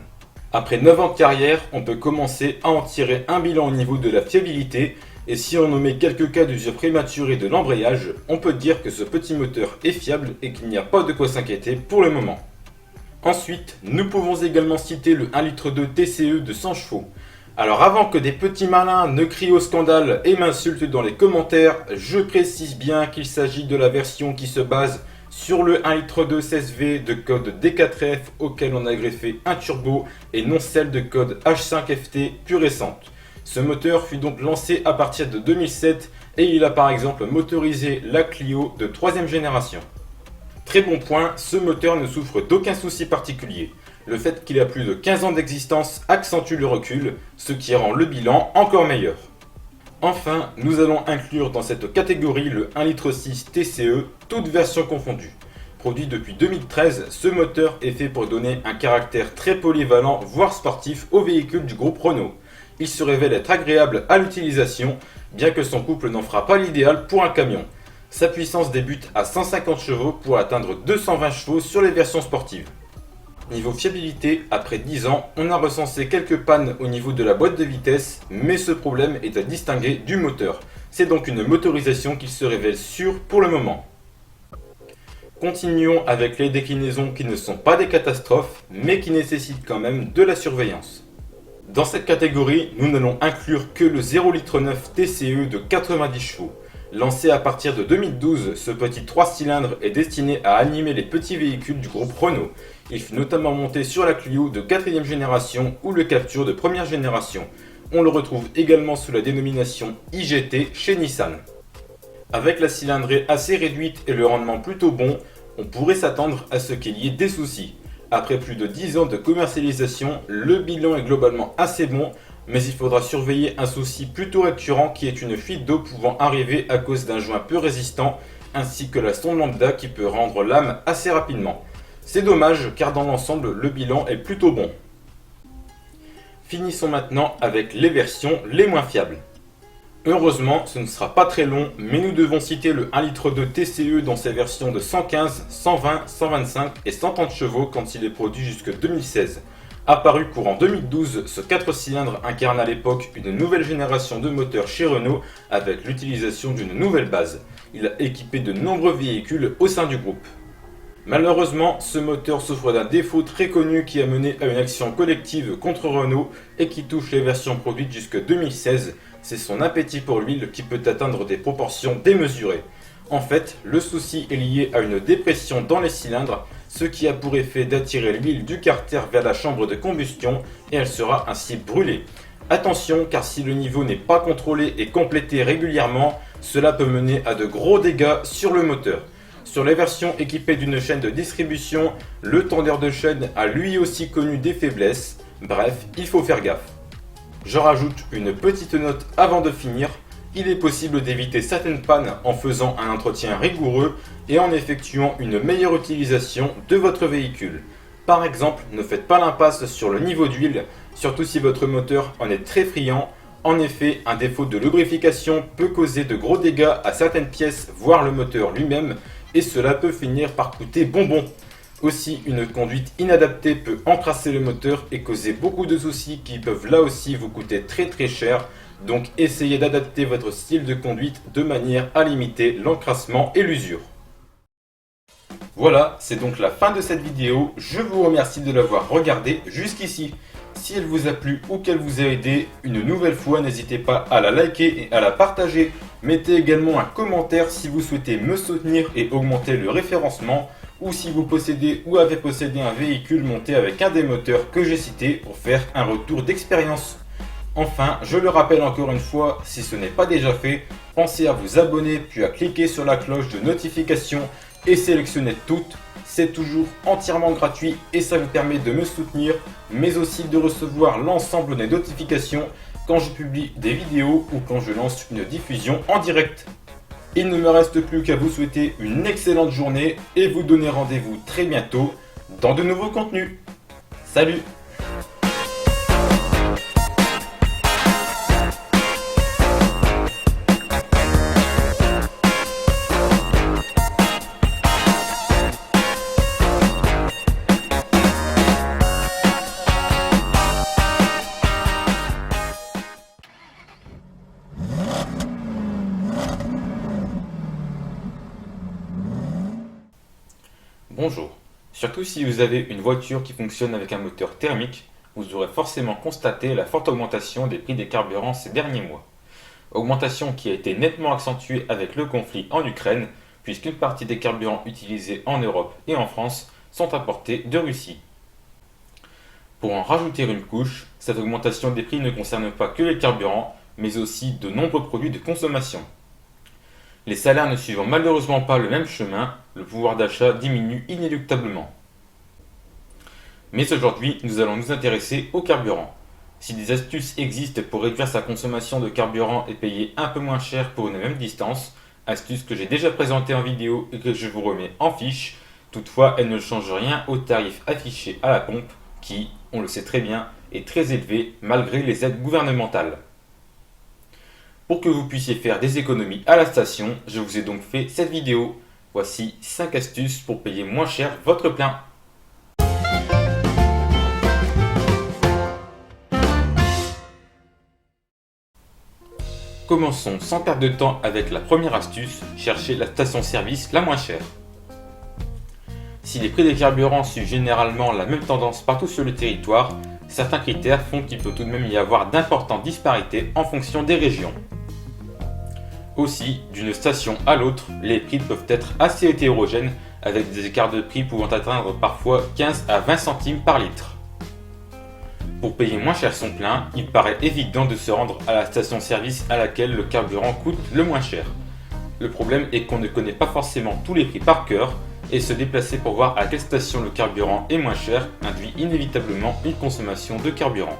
Après 9 ans de carrière, on peut commencer à en tirer un bilan au niveau de la fiabilité, et si on omet quelques cas d'usure prématurée de l'embrayage, on peut dire que ce petit moteur est fiable et qu'il n'y a pas de quoi s'inquiéter pour le moment. Ensuite, nous pouvons également citer le 1,2 litre TCE de 100 chevaux. Alors avant que des petits malins ne crient au scandale et m'insultent dans les commentaires, je précise bien qu'il s'agit de la version qui se base sur le 1,2 litre CSV de code D4F auquel on a greffé un turbo et non celle de code H5FT plus récente. Ce moteur fut donc lancé à partir de 2007 et il a par exemple motorisé la Clio de 3ème génération. Très bon point, ce moteur ne souffre d'aucun souci particulier. Le fait qu'il a plus de 15 ans d'existence accentue le recul, ce qui rend le bilan encore meilleur. Enfin, nous allons inclure dans cette catégorie le 1,6 litre TCE, toutes versions confondues. Produit depuis 2013, ce moteur est fait pour donner un caractère très polyvalent, voire sportif, au véhicule du groupe Renault. Il se révèle être agréable à l'utilisation, bien que son couple n'en fera pas l'idéal pour un camion. Sa puissance débute à 150 chevaux pour atteindre 220 chevaux sur les versions sportives. Niveau fiabilité, après 10 ans, on a recensé quelques pannes au niveau de la boîte de vitesse, mais ce problème est à distinguer du moteur. C'est donc une motorisation qui se révèle sûre pour le moment. Continuons avec les déclinaisons qui ne sont pas des catastrophes, mais qui nécessitent quand même de la surveillance. Dans cette catégorie, nous n'allons inclure que le 0,9 litre TCE de 90 chevaux. Lancé à partir de 2012, ce petit 3 cylindres est destiné à animer les petits véhicules du groupe Renault. Il fut notamment monté sur la Clio de 4ème génération ou le Captur de 1ère génération. On le retrouve également sous la dénomination IGT chez Nissan. Avec la cylindrée assez réduite et le rendement plutôt bon, on pourrait s'attendre à ce qu'il y ait des soucis. Après plus de 10 ans de commercialisation, le bilan est globalement assez bon, mais il faudra surveiller un souci plutôt récurrent qui est une fuite d'eau pouvant arriver à cause d'un joint peu résistant, ainsi que la sonde lambda qui peut rendre l'âme assez rapidement. C'est dommage car dans l'ensemble le bilan est plutôt bon. Finissons maintenant avec les versions les moins fiables. Heureusement, ce ne sera pas très long, mais nous devons citer le 1,2 litre TCE dans ses versions de 115, 120, 125 et 130 chevaux quand il est produit jusque 2016. Apparu courant 2012, ce 4 cylindres incarne à l'époque une nouvelle génération de moteurs chez Renault avec l'utilisation d'une nouvelle base. Il a équipé de nombreux véhicules au sein du groupe. Malheureusement, ce moteur souffre d'un défaut très connu qui a mené à une action collective contre Renault et qui touche les versions produites jusque 2016. C'est son appétit pour l'huile qui peut atteindre des proportions démesurées. En fait, le souci est lié à une dépression dans les cylindres, ce qui a pour effet d'attirer l'huile du carter vers la chambre de combustion et elle sera ainsi brûlée. Attention, car si le niveau n'est pas contrôlé et complété régulièrement, cela peut mener à de gros dégâts sur le moteur. Sur les versions équipées d'une chaîne de distribution, le tendeur de chaîne a lui aussi connu des faiblesses. Bref, il faut faire gaffe. Je rajoute une petite note avant de finir. Il est possible d'éviter certaines pannes en faisant un entretien rigoureux et en effectuant une meilleure utilisation de votre véhicule. Par exemple, ne faites pas l'impasse sur le niveau d'huile, surtout si votre moteur en est très friand. En effet, un défaut de lubrification peut causer de gros dégâts à certaines pièces, voire le moteur lui-même, et cela peut finir par coûter bonbon. Aussi, une conduite inadaptée peut encrasser le moteur et causer beaucoup de soucis qui peuvent là aussi vous coûter très cher. Donc essayez d'adapter votre style de conduite de manière à limiter l'encrassement et l'usure. Voilà, c'est donc la fin de cette vidéo. Je vous remercie de l'avoir regardée jusqu'ici. Si elle vous a plu ou qu'elle vous a aidé, une nouvelle fois, n'hésitez pas à la liker et à la partager. Mettez également un commentaire si vous souhaitez me soutenir et augmenter le référencement, ou si vous possédez ou avez possédé un véhicule monté avec un des moteurs que j'ai cités pour faire un retour d'expérience. Enfin, je le rappelle encore une fois, si ce n'est pas déjà fait, pensez à vous abonner puis à cliquer sur la cloche de notification et sélectionnez toutes. C'est toujours entièrement gratuit et ça vous permet de me soutenir, mais aussi de recevoir l'ensemble des notifications quand je publie des vidéos ou quand je lance une diffusion en direct. Il ne me reste plus qu'à vous souhaiter une excellente journée et vous donner rendez-vous très bientôt dans de nouveaux contenus. Salut! Bonjour. Surtout si vous avez une voiture qui fonctionne avec un moteur thermique, vous aurez forcément constaté la forte augmentation des prix des carburants ces derniers mois. Augmentation qui a été nettement accentuée avec le conflit en Ukraine, puisqu'une partie des carburants utilisés en Europe et en France sont importés de Russie. Pour en rajouter une couche, cette augmentation des prix ne concerne pas que les carburants, mais aussi de nombreux produits de consommation. Les salaires ne suivant malheureusement pas le même chemin, le pouvoir d'achat diminue inéluctablement. Mais aujourd'hui, nous allons nous intéresser au carburant. Si des astuces existent pour réduire sa consommation de carburant et payer un peu moins cher pour une même distance, astuces que j'ai déjà présentées en vidéo et que je vous remets en fiche, toutefois elles ne changent rien au tarif affiché à la pompe qui, on le sait très bien, est très élevé malgré les aides gouvernementales. Pour que vous puissiez faire des économies à la station, je vous ai donc fait cette vidéo. Voici 5 astuces pour payer moins cher votre plein. Commençons sans perdre de temps avec la première astuce, chercher la station-service la moins chère. Si les prix des carburants suivent généralement la même tendance partout sur le territoire, certains critères font qu'il peut tout de même y avoir d'importantes disparités en fonction des régions. Aussi, d'une station à l'autre, les prix peuvent être assez hétérogènes avec des écarts de prix pouvant atteindre parfois 15 à 20 centimes par litre. Pour payer moins cher son plein, il paraît évident de se rendre à la station-service à laquelle le carburant coûte le moins cher. Le problème est qu'on ne connaît pas forcément tous les prix par cœur et se déplacer pour voir à quelle station le carburant est moins cher induit inévitablement une consommation de carburant.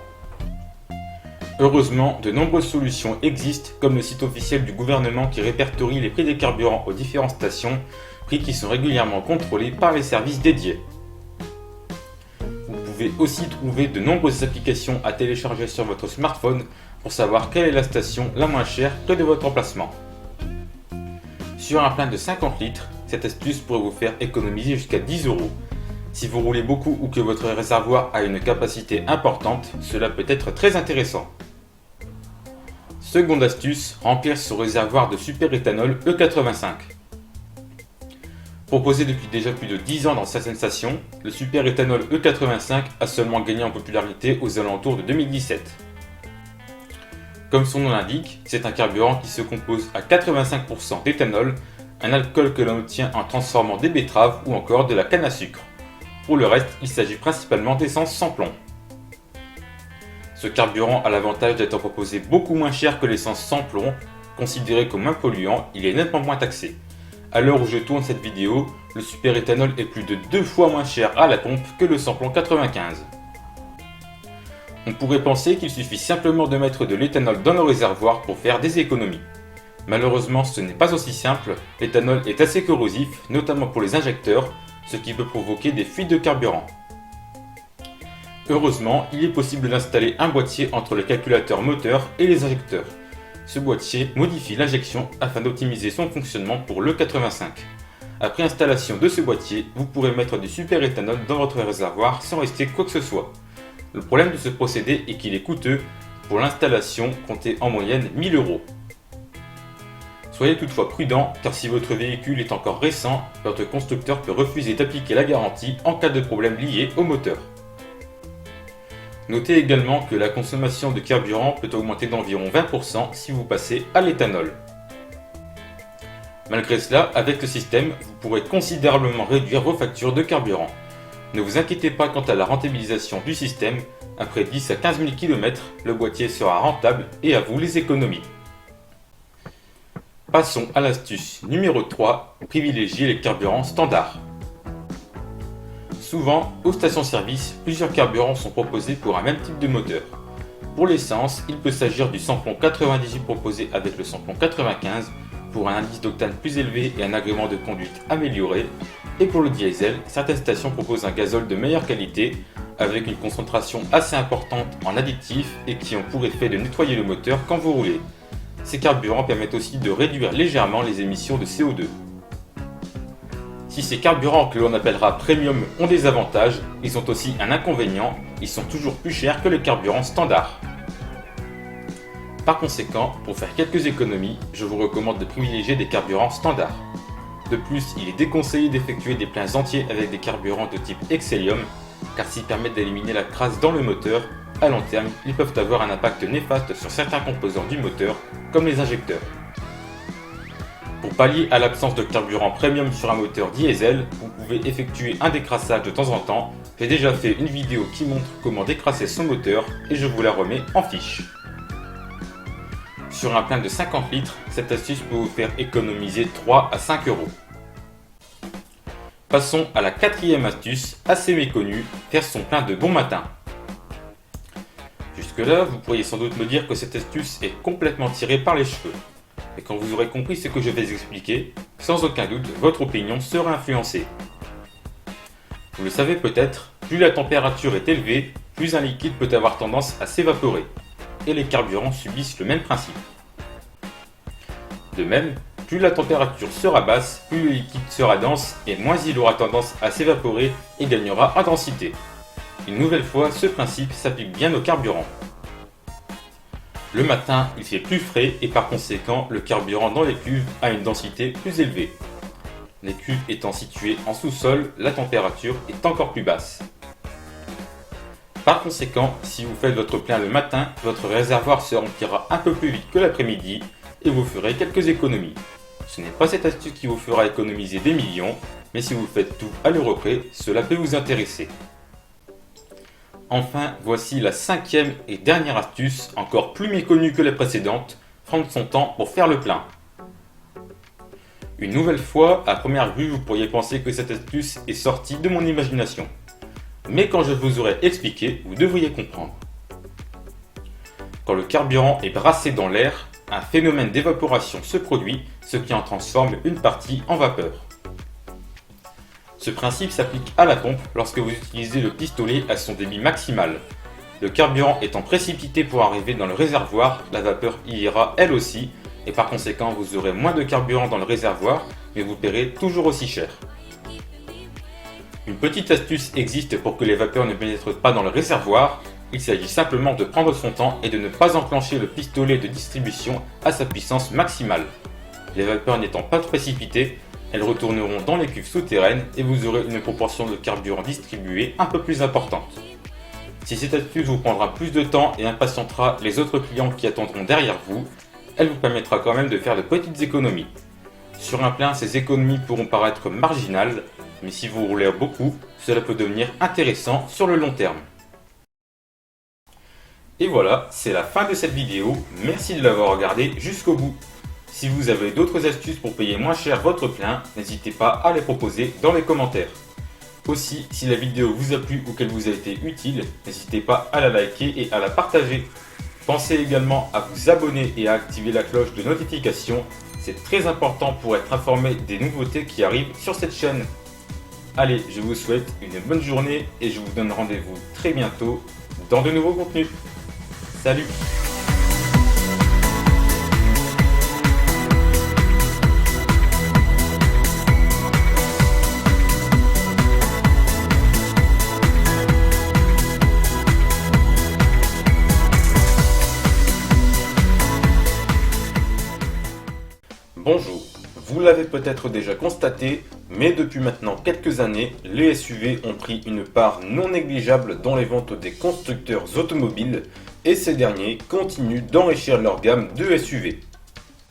Heureusement, de nombreuses solutions existent, comme le site officiel du gouvernement qui répertorie les prix des carburants aux différentes stations, prix qui sont régulièrement contrôlés par les services dédiés. Vous pouvez aussi trouver de nombreuses applications à télécharger sur votre smartphone pour savoir quelle est la station la moins chère près de votre emplacement. Sur un plein de 50 litres, cette astuce pourrait vous faire économiser jusqu'à 10 €. Si vous roulez beaucoup ou que votre réservoir a une capacité importante, cela peut être très intéressant. Seconde astuce, remplir son réservoir de super-éthanol E85. Proposé depuis déjà plus de 10 ans dans certaines stations, le super-éthanol E85 a seulement gagné en popularité aux alentours de 2017. Comme son nom l'indique, c'est un carburant qui se compose à 85% d'éthanol, un alcool que l'on obtient en transformant des betteraves ou encore de la canne à sucre. Pour le reste, il s'agit principalement d'essence sans plomb. Ce carburant a l'avantage d'être proposé beaucoup moins cher que l'essence sans plomb. Considéré comme un polluant, il est nettement moins taxé. À l'heure où je tourne cette vidéo, le super-éthanol est plus de 2 fois moins cher à la pompe que le sans plomb 95. On pourrait penser qu'il suffit simplement de mettre de l'éthanol dans nos réservoirs pour faire des économies. Malheureusement, ce n'est pas aussi simple, l'éthanol est assez corrosif, notamment pour les injecteurs, ce qui peut provoquer des fuites de carburant. Heureusement, il est possible d'installer un boîtier entre le calculateur moteur et les injecteurs. Ce boîtier modifie l'injection afin d'optimiser son fonctionnement pour l'E85. Après installation de ce boîtier, vous pourrez mettre du super-éthanol dans votre réservoir sans risquer quoi que ce soit. Le problème de ce procédé est qu'il est coûteux. Pour l'installation, comptez en moyenne 1000 €. Soyez toutefois prudent car si votre véhicule est encore récent, votre constructeur peut refuser d'appliquer la garantie en cas de problème lié au moteur. Notez également que la consommation de carburant peut augmenter d'environ 20% si vous passez à l'éthanol. Malgré cela, avec ce système, vous pourrez considérablement réduire vos factures de carburant. Ne vous inquiétez pas quant à la rentabilisation du système, après 10 à 15 000 km, le boîtier sera rentable et à vous les économies. Passons à l'astuce numéro 3, privilégier les carburants standards. Souvent, aux stations-service, plusieurs carburants sont proposés pour un même type de moteur. Pour l'essence, il peut s'agir du samplon 98 proposé avec le samplon 95 pour un indice d'octane plus élevé et un agrément de conduite amélioré. Et pour le diesel, certaines stations proposent un gazole de meilleure qualité avec une concentration assez importante en additifs et qui ont pour effet de nettoyer le moteur quand vous roulez. Ces carburants permettent aussi de réduire légèrement les émissions de CO2. Si ces carburants que l'on appellera premium ont des avantages, ils ont aussi un inconvénient, ils sont toujours plus chers que les carburants standards. Par conséquent, pour faire quelques économies, je vous recommande de privilégier des carburants standards. De plus, il est déconseillé d'effectuer des pleins entiers avec des carburants de type Excellium, car s'ils permettent d'éliminer la crasse dans le moteur, à long terme, ils peuvent avoir un impact néfaste sur certains composants du moteur, comme les injecteurs. Pour pallier à l'absence de carburant premium sur un moteur diesel, vous pouvez effectuer un décrassage de temps en temps. J'ai déjà fait une vidéo qui montre comment décrasser son moteur et je vous la remets en fiche. Sur un plein de 50 litres, cette astuce peut vous faire économiser 3 à 5 euros. Passons à la quatrième astuce, assez méconnue, faire son plein de bon matin. Jusque là, vous pourriez sans doute me dire que cette astuce est complètement tirée par les cheveux. Et quand vous aurez compris ce que je vais expliquer, sans aucun doute, votre opinion sera influencée. Vous le savez peut-être, plus la température est élevée, plus un liquide peut avoir tendance à s'évaporer. Et les carburants subissent le même principe. De même, plus la température sera basse, plus le liquide sera dense et moins il aura tendance à s'évaporer et gagnera en densité. Une nouvelle fois, ce principe s'applique bien au carburant. Le matin, il fait plus frais et par conséquent, le carburant dans les cuves a une densité plus élevée. Les cuves étant situées en sous-sol, la température est encore plus basse. Par conséquent, si vous faites votre plein le matin, votre réservoir se remplira un peu plus vite que l'après-midi et vous ferez quelques économies. Ce n'est pas cette astuce qui vous fera économiser des millions, mais si vous faites tout à l'euro près, cela peut vous intéresser. Enfin, voici la cinquième et dernière astuce, encore plus méconnue que la précédente, prendre son temps pour faire le plein. Une nouvelle fois, à première vue, vous pourriez penser que cette astuce est sortie de mon imagination. Mais quand je vous aurai expliqué, vous devriez comprendre. Quand le carburant est brassé dans l'air, un phénomène d'évaporation se produit, ce qui en transforme une partie en vapeur. Ce principe s'applique à la pompe lorsque vous utilisez le pistolet à son débit maximal. Le carburant étant précipité pour arriver dans le réservoir, la vapeur y ira elle aussi, et par conséquent vous aurez moins de carburant dans le réservoir, mais vous paierez toujours aussi cher. Une petite astuce existe pour que les vapeurs ne pénètrent pas dans le réservoir. Il s'agit simplement de prendre son temps et de ne pas enclencher le pistolet de distribution à sa puissance maximale. Les vapeurs n'étant pas précipitées, elles retourneront dans les cuves souterraines et vous aurez une proportion de carburant distribué un peu plus importante. Si cette astuce vous prendra plus de temps et impatientera les autres clients qui attendront derrière vous, elle vous permettra quand même de faire de petites économies. Sur un plein, ces économies pourront paraître marginales, mais si vous roulez beaucoup, cela peut devenir intéressant sur le long terme. Et voilà, c'est la fin de cette vidéo, merci de l'avoir regardé jusqu'au bout. Si vous avez d'autres astuces pour payer moins cher votre plein, n'hésitez pas à les proposer dans les commentaires. Aussi, si la vidéo vous a plu ou qu'elle vous a été utile, n'hésitez pas à la liker et à la partager. Pensez également à vous abonner et à activer la cloche de notification, c'est très important pour être informé des nouveautés qui arrivent sur cette chaîne. Allez, je vous souhaite une bonne journée et je vous donne rendez-vous très bientôt dans de nouveaux contenus. Salut! l'avez peut-être déjà constaté, mais depuis maintenant quelques années, les SUV ont pris une part non négligeable dans les ventes des constructeurs automobiles et ces derniers continuent d'enrichir leur gamme de SUV.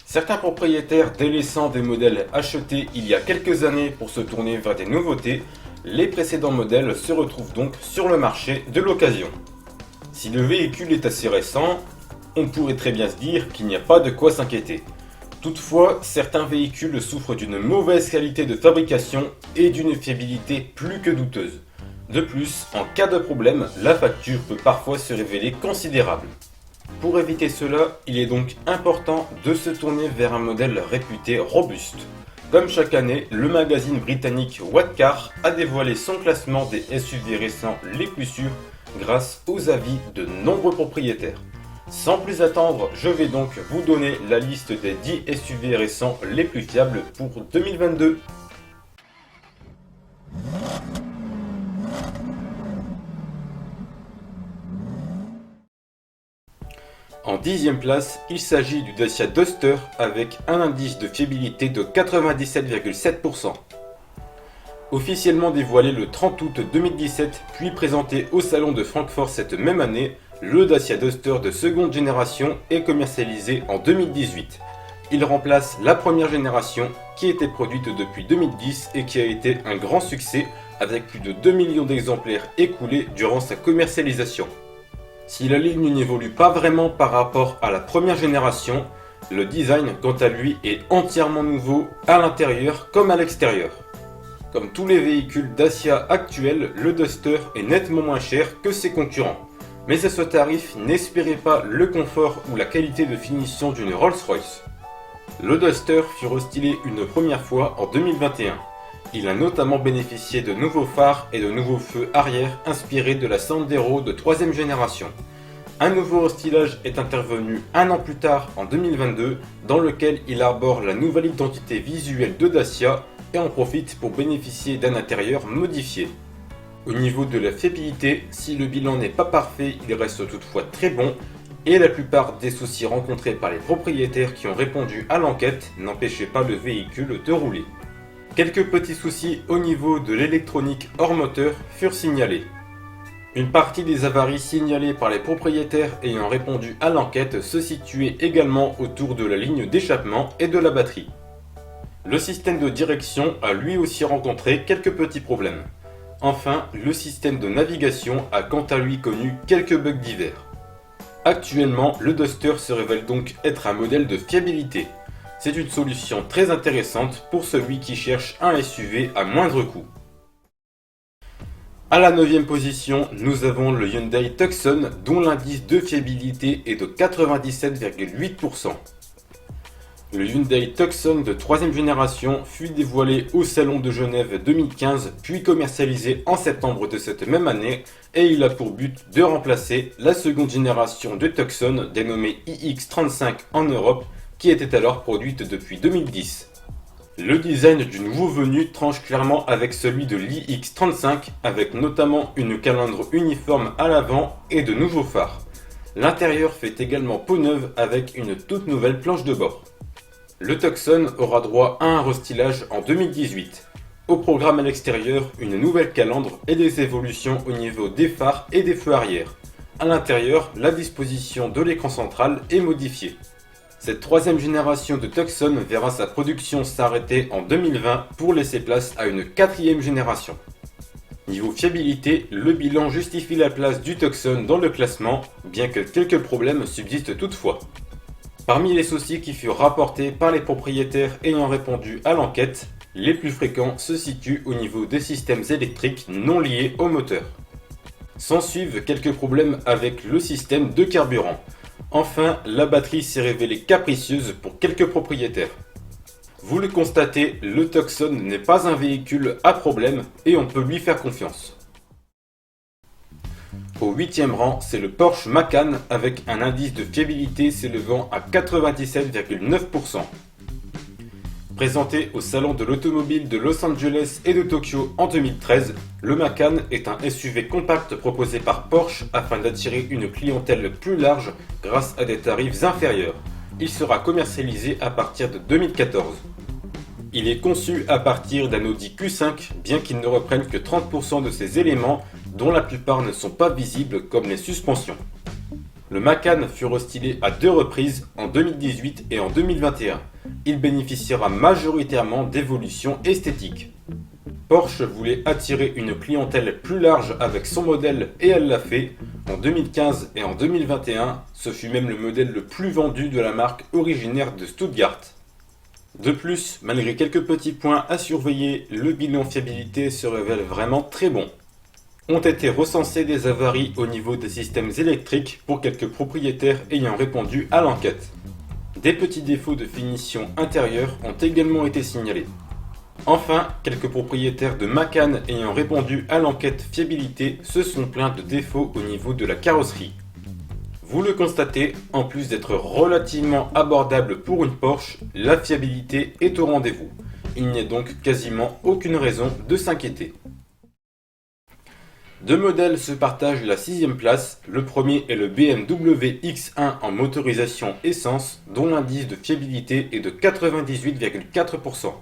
Certains propriétaires délaissant des modèles achetés il y a quelques années pour se tourner vers des nouveautés, les précédents modèles se retrouvent donc sur le marché de l'occasion. Si le véhicule est assez récent, on pourrait très bien se dire qu'il n'y a pas de quoi s'inquiéter. Toutefois, certains véhicules souffrent d'une mauvaise qualité de fabrication et d'une fiabilité plus que douteuse. De plus, en cas de problème, la facture peut parfois se révéler considérable. Pour éviter cela, il est donc important de se tourner vers un modèle réputé robuste. Comme chaque année, le magazine britannique What Car a dévoilé son classement des SUV récents les plus sûrs grâce aux avis de nombreux propriétaires. Sans plus attendre, je vais donc vous donner la liste des 10 SUV récents les plus fiables pour 2022. En 10e place, il s'agit du Dacia Duster avec un indice de fiabilité de 97,7%. Officiellement dévoilé le 30 août 2017, puis présenté au salon de Francfort cette même année, le Dacia Duster de seconde génération est commercialisé en 2018. Il remplace la première génération qui était produite depuis 2010 et qui a été un grand succès avec plus de 2 millions d'exemplaires écoulés durant sa commercialisation. Si la ligne n'évolue pas vraiment par rapport à la première génération, le design quant à lui est entièrement nouveau à l'intérieur comme à l'extérieur. Comme tous les véhicules Dacia actuels, le Duster est nettement moins cher que ses concurrents. Mais à ce tarif, n'espérez pas le confort ou la qualité de finition d'une Rolls-Royce. Le Duster fut restylé une première fois en 2021. Il a notamment bénéficié de nouveaux phares et de nouveaux feux arrière inspirés de la Sandero de 3ème génération. Un nouveau restylage est intervenu un an plus tard en 2022 dans lequel il arbore la nouvelle identité visuelle de Dacia et en profite pour bénéficier d'un intérieur modifié. Au niveau de la fiabilité, si le bilan n'est pas parfait, il reste toutefois très bon et la plupart des soucis rencontrés par les propriétaires qui ont répondu à l'enquête n'empêchaient pas le véhicule de rouler. Quelques petits soucis au niveau de l'électronique hors moteur furent signalés. Une partie des avaries signalées par les propriétaires ayant répondu à l'enquête se situait également autour de la ligne d'échappement et de la batterie. Le système de direction a lui aussi rencontré quelques petits problèmes. Enfin, le système de navigation a quant à lui connu quelques bugs divers. Actuellement, le Duster se révèle donc être un modèle de fiabilité. C'est une solution très intéressante pour celui qui cherche un SUV à moindre coût. À la 9e position, nous avons le Hyundai Tucson dont l'indice de fiabilité est de 97,8%. Le Hyundai Tucson de 3ème génération fut dévoilé au Salon de Genève 2015 puis commercialisé en septembre de cette même année et il a pour but de remplacer la seconde génération de Tucson dénommée iX35 en Europe qui était alors produite depuis 2010. Le design du nouveau venu tranche clairement avec celui de l'iX35 avec notamment une calandre uniforme à l'avant et de nouveaux phares. L'intérieur fait également peau neuve avec une toute nouvelle planche de bord. Le Tucson aura droit à un restylage en 2018. Au programme à l'extérieur, une nouvelle calandre et des évolutions au niveau des phares et des feux arrière. À l'intérieur, la disposition de l'écran central est modifiée. Cette 3ème génération de Tucson verra sa production s'arrêter en 2020 pour laisser place à une 4ème génération. Niveau fiabilité, le bilan justifie la place du Tucson dans le classement, bien que quelques problèmes subsistent toutefois. Parmi les soucis qui furent rapportés par les propriétaires ayant répondu à l'enquête, les plus fréquents se situent au niveau des systèmes électriques non liés au moteur. S'ensuivent quelques problèmes avec le système de carburant. Enfin, la batterie s'est révélée capricieuse pour quelques propriétaires. Vous le constatez, le Tucson n'est pas un véhicule à problème et on peut lui faire confiance. Au 8e rang, c'est le Porsche Macan avec un indice de fiabilité s'élevant à 97,9%. Présenté au salon de l'automobile de Los Angeles et de Tokyo en 2013, le Macan est un SUV compact proposé par Porsche afin d'attirer une clientèle plus large grâce à des tarifs inférieurs. Il sera commercialisé à partir de 2014. Il est conçu à partir d'un Audi Q5, bien qu'il ne reprenne que 30% de ses éléments, dont la plupart ne sont pas visibles comme les suspensions. Le Macan fut restylé à 2 reprises, en 2018 et en 2021. Il bénéficiera majoritairement d'évolutions esthétiques. Porsche voulait attirer une clientèle plus large avec son modèle et elle l'a fait. En 2015 et en 2021, ce fut même le modèle le plus vendu de la marque originaire de Stuttgart. De plus, malgré quelques petits points à surveiller, le bilan fiabilité se révèle vraiment très bon. Ont été recensées des avaries au niveau des systèmes électriques pour quelques propriétaires ayant répondu à l'enquête. Des petits défauts de finition intérieure ont également été signalés. Enfin, quelques propriétaires de Macan ayant répondu à l'enquête fiabilité se sont plaints de défauts au niveau de la carrosserie. Vous le constatez, en plus d'être relativement abordable pour une Porsche, la fiabilité est au rendez-vous. Il n'y a donc quasiment aucune raison de s'inquiéter. Deux modèles se partagent la 6ème place. Le premier est le BMW X1 en motorisation essence, dont l'indice de fiabilité est de 98,4%.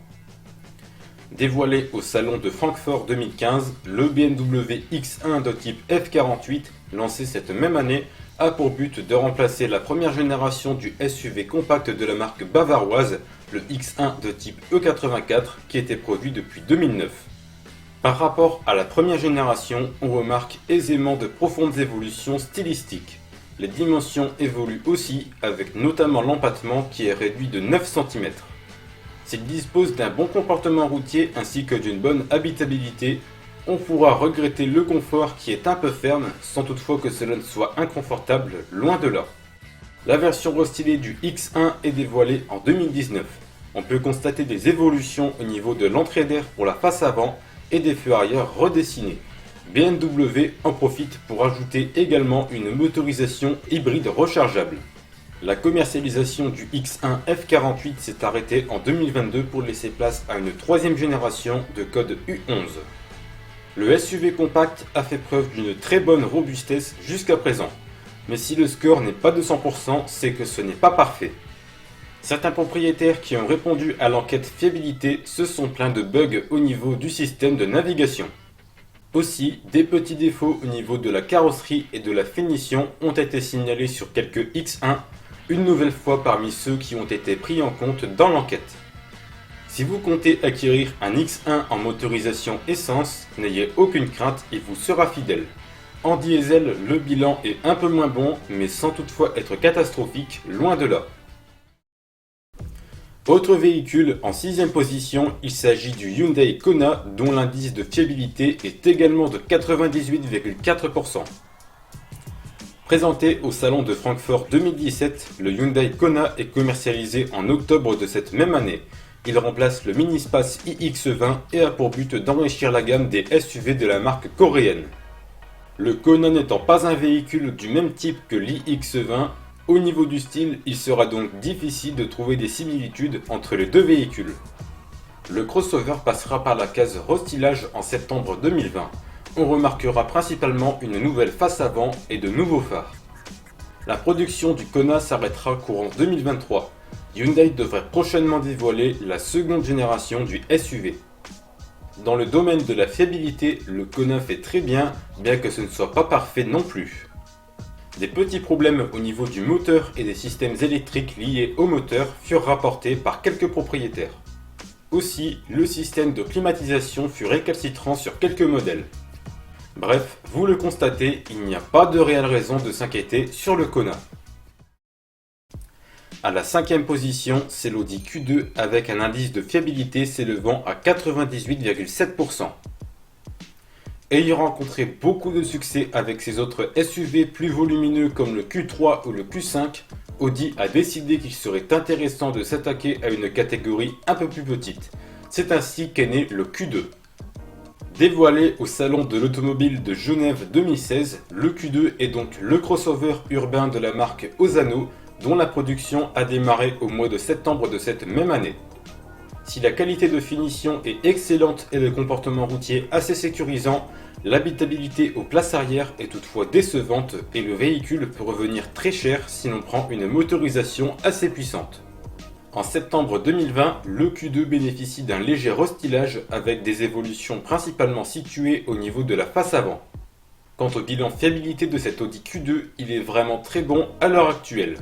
Dévoilé au salon de Francfort 2015, le BMW X1 de type F48, lancé cette même année, a pour but de remplacer la première génération du SUV compact de la marque bavaroise, le X1 de type E84, qui était produit depuis 2009. Par rapport à la première génération, on remarque aisément de profondes évolutions stylistiques. Les dimensions évoluent aussi, avec notamment l'empattement qui est réduit de 9 cm. S'il dispose d'un bon comportement routier ainsi que d'une bonne habitabilité, on pourra regretter le confort qui est un peu ferme, sans toutefois que cela ne soit inconfortable, loin de là. La version restylée du X1 est dévoilée en 2019. On peut constater des évolutions au niveau de l'entrée d'air pour la face avant et des feux arrière redessinés. BMW en profite pour ajouter également une motorisation hybride rechargeable. La commercialisation du X1 F48 s'est arrêtée en 2022 pour laisser place à une troisième génération de code U11. Le SUV compact a fait preuve d'une très bonne robustesse jusqu'à présent. Mais si le score n'est pas de 100%, c'est que ce n'est pas parfait. Certains propriétaires qui ont répondu à l'enquête fiabilité se sont plaints de bugs au niveau du système de navigation. Aussi, des petits défauts au niveau de la carrosserie et de la finition ont été signalés sur quelques X1, une nouvelle fois parmi ceux qui ont été pris en compte dans l'enquête. Si vous comptez acquérir un X1 en motorisation essence, n'ayez aucune crainte, il vous sera fidèle. En diesel, le bilan est un peu moins bon, mais sans toutefois être catastrophique, loin de là. Autre véhicule en 6ème position, il s'agit du Hyundai Kona dont l'indice de fiabilité est également de 98,4%. Présenté au salon de Francfort 2017, le Hyundai Kona est commercialisé en octobre de cette même année. Il remplace le Mini-Space iX20 et a pour but d'enrichir la gamme des SUV de la marque coréenne. Le Kona n'étant pas un véhicule du même type que l'iX20, au niveau du style, il sera donc difficile de trouver des similitudes entre les deux véhicules. Le crossover passera par la case restylage en septembre 2020. On remarquera principalement une nouvelle face avant et de nouveaux phares. La production du Kona s'arrêtera courant 2023. Hyundai devrait prochainement dévoiler la seconde génération du SUV. Dans le domaine de la fiabilité, le Kona fait très bien que ce ne soit pas parfait non plus. Des petits problèmes au niveau du moteur et des systèmes électriques liés au moteur furent rapportés par quelques propriétaires. Aussi, le système de climatisation fut récalcitrant sur quelques modèles. Bref, vous le constatez, il n'y a pas de réelle raison de s'inquiéter sur le Kona. À la 5ème position, c'est l'Audi Q2 avec un indice de fiabilité s'élevant à 98,7%. Ayant rencontré beaucoup de succès avec ses autres SUV plus volumineux comme le Q3 ou le Q5, Audi a décidé qu'il serait intéressant de s'attaquer à une catégorie un peu plus petite. C'est ainsi qu'est né le Q2. Dévoilé au salon de l'automobile de Genève 2016, le Q2 est donc le crossover urbain de la marque Osano, dont la production a démarré au mois de septembre de cette même année. Si la qualité de finition est excellente et le comportement routier assez sécurisant, l'habitabilité aux places arrière est toutefois décevante et le véhicule peut revenir très cher si l'on prend une motorisation assez puissante. En septembre 2020, le Q2 bénéficie d'un léger restylage avec des évolutions principalement situées au niveau de la face avant. Quant au bilan fiabilité de cet Audi Q2, il est vraiment très bon à l'heure actuelle.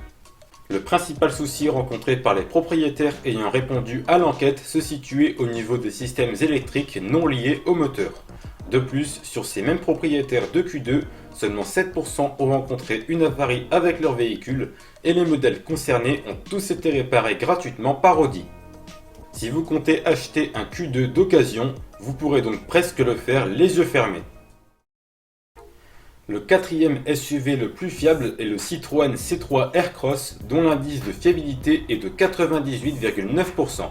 Le principal souci rencontré par les propriétaires ayant répondu à l'enquête se situait au niveau des systèmes électriques non liés au moteur. De plus, sur ces mêmes propriétaires de Q2, seulement 7% ont rencontré une avarie avec leur véhicule et les modèles concernés ont tous été réparés gratuitement par Audi. Si vous comptez acheter un Q2 d'occasion, vous pourrez donc presque le faire les yeux fermés. Le quatrième SUV le plus fiable est le Citroën C3 Aircross dont l'indice de fiabilité est de 98,9%.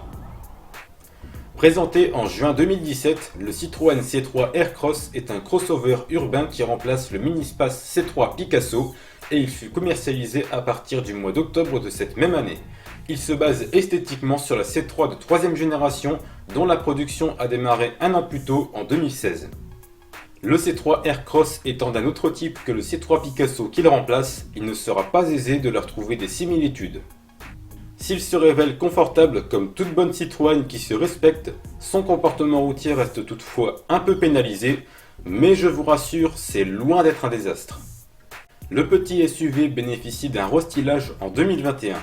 Présenté en juin 2017, le Citroën C3 Aircross est un crossover urbain qui remplace le mini-space C3 Picasso et il fut commercialisé à partir du mois d'octobre de cette même année. Il se base esthétiquement sur la C3 de 3ème génération dont la production a démarré un an plus tôt en 2016. Le C3 Aircross étant d'un autre type que le C3 Picasso qu'il remplace, il ne sera pas aisé de leur trouver des similitudes. S'il se révèle confortable comme toute bonne Citroën qui se respecte, son comportement routier reste toutefois un peu pénalisé, mais je vous rassure, c'est loin d'être un désastre. Le petit SUV bénéficie d'un restylage en 2021.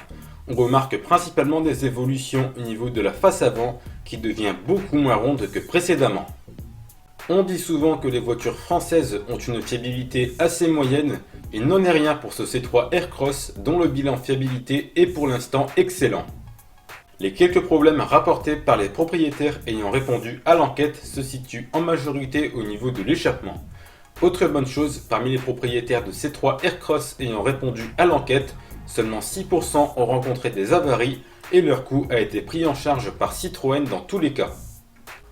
On remarque principalement des évolutions au niveau de la face avant qui devient beaucoup moins ronde que précédemment. On dit souvent que les voitures françaises ont une fiabilité assez moyenne, il n'en est rien pour ce C3 Aircross dont le bilan fiabilité est pour l'instant excellent. Les quelques problèmes rapportés par les propriétaires ayant répondu à l'enquête se situent en majorité au niveau de l'échappement. Autre bonne chose, parmi les propriétaires de C3 Aircross ayant répondu à l'enquête, seulement 6% ont rencontré des avaries et leur coût a été pris en charge par Citroën dans tous les cas.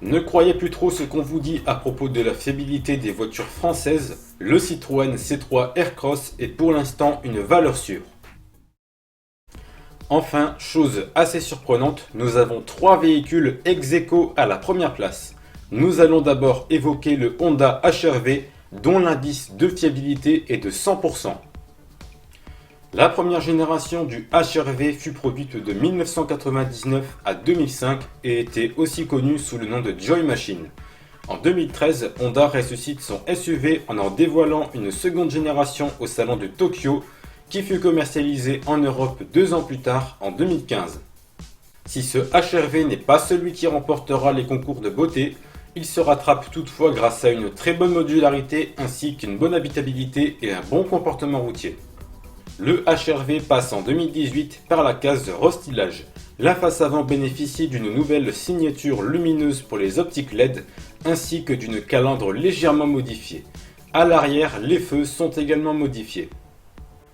Ne croyez plus trop ce qu'on vous dit à propos de la fiabilité des voitures françaises, le Citroën C3 Aircross est pour l'instant une valeur sûre. Enfin, chose assez surprenante, nous avons 3 véhicules ex-aequo à la première place. Nous allons d'abord évoquer le Honda HR-V dont l'indice de fiabilité est de 100%. La première génération du HR-V fut produite de 1999 à 2005 et était aussi connue sous le nom de Joy Machine. En 2013, Honda ressuscite son SUV en dévoilant une seconde génération au salon de Tokyo qui fut commercialisée en Europe 2 ans plus tard, en 2015. Si ce HR-V n'est pas celui qui remportera les concours de beauté, il se rattrape toutefois grâce à une très bonne modularité ainsi qu'une bonne habitabilité et un bon comportement routier. Le HR-V passe en 2018 par la case de restylage. La face avant bénéficie d'une nouvelle signature lumineuse pour les optiques LED ainsi que d'une calandre légèrement modifiée. À l'arrière, les feux sont également modifiés.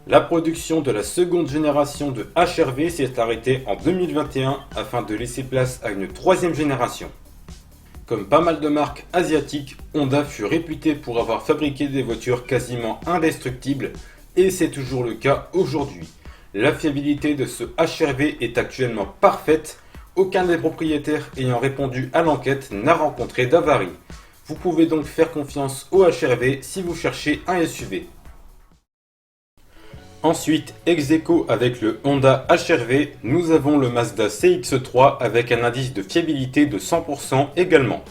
La production de la seconde génération de HR-V s'est arrêtée en 2021 afin de laisser place à une troisième génération. Comme pas mal de marques asiatiques, Honda fut réputée pour avoir fabriqué des voitures quasiment indestructibles et c'est toujours le cas aujourd'hui. La fiabilité de ce HR-V est actuellement parfaite, aucun des propriétaires ayant répondu à l'enquête n'a rencontré d'avarie. Vous pouvez donc faire confiance au HR-V si vous cherchez un SUV. Ensuite, ex-aequo avec le Honda HR-V, nous avons le Mazda CX-3 avec un indice de fiabilité de 100% également.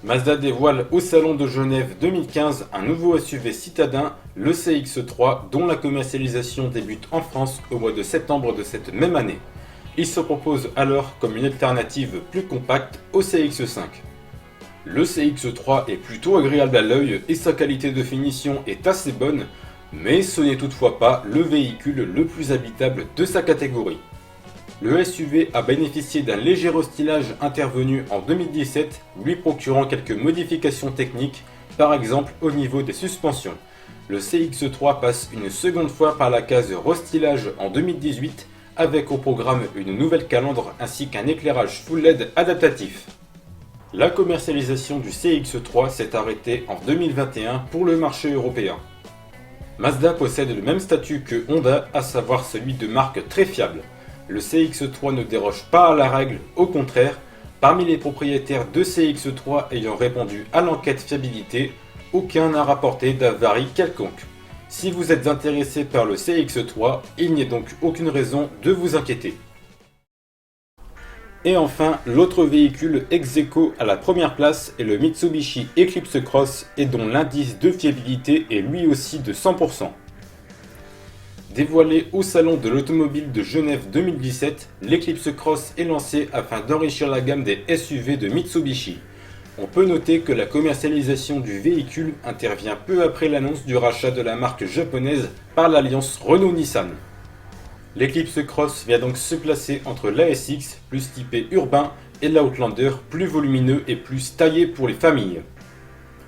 Mazda dévoile au Salon de Genève 2015 un nouveau SUV citadin, le CX-3, dont la commercialisation débute en France au mois de septembre de cette même année. Il se propose alors comme une alternative plus compacte au CX-5. Le CX-3 est plutôt agréable à l'œil et sa qualité de finition est assez bonne, mais ce n'est toutefois pas le véhicule le plus habitable de sa catégorie. Le SUV a bénéficié d'un léger restylage intervenu en 2017, lui procurant quelques modifications techniques, par exemple au niveau des suspensions. Le CX-3 passe une seconde fois par la case restylage en 2018, avec au programme une nouvelle calandre ainsi qu'un éclairage full LED adaptatif. La commercialisation du CX-3 s'est arrêtée en 2021 pour le marché européen. Mazda possède le même statut que Honda, à savoir celui de marque très fiable. Le CX-3 ne déroge pas à la règle, au contraire, parmi les propriétaires de CX-3 ayant répondu à l'enquête fiabilité, aucun n'a rapporté d'avarie quelconque. Si vous êtes intéressé par le CX-3, il n'y a donc aucune raison de vous inquiéter. Et enfin, l'autre véhicule ex aequo à la première place est le Mitsubishi Eclipse Cross et dont l'indice de fiabilité est lui aussi de 100%. Dévoilé au Salon de l'Automobile de Genève 2017, l'Eclipse Cross est lancé afin d'enrichir la gamme des SUV de Mitsubishi. On peut noter que la commercialisation du véhicule intervient peu après l'annonce du rachat de la marque japonaise par l'alliance Renault-Nissan. L'Eclipse Cross vient donc se placer entre l'ASX, plus typé urbain, et l'Outlander, plus volumineux et plus taillé pour les familles.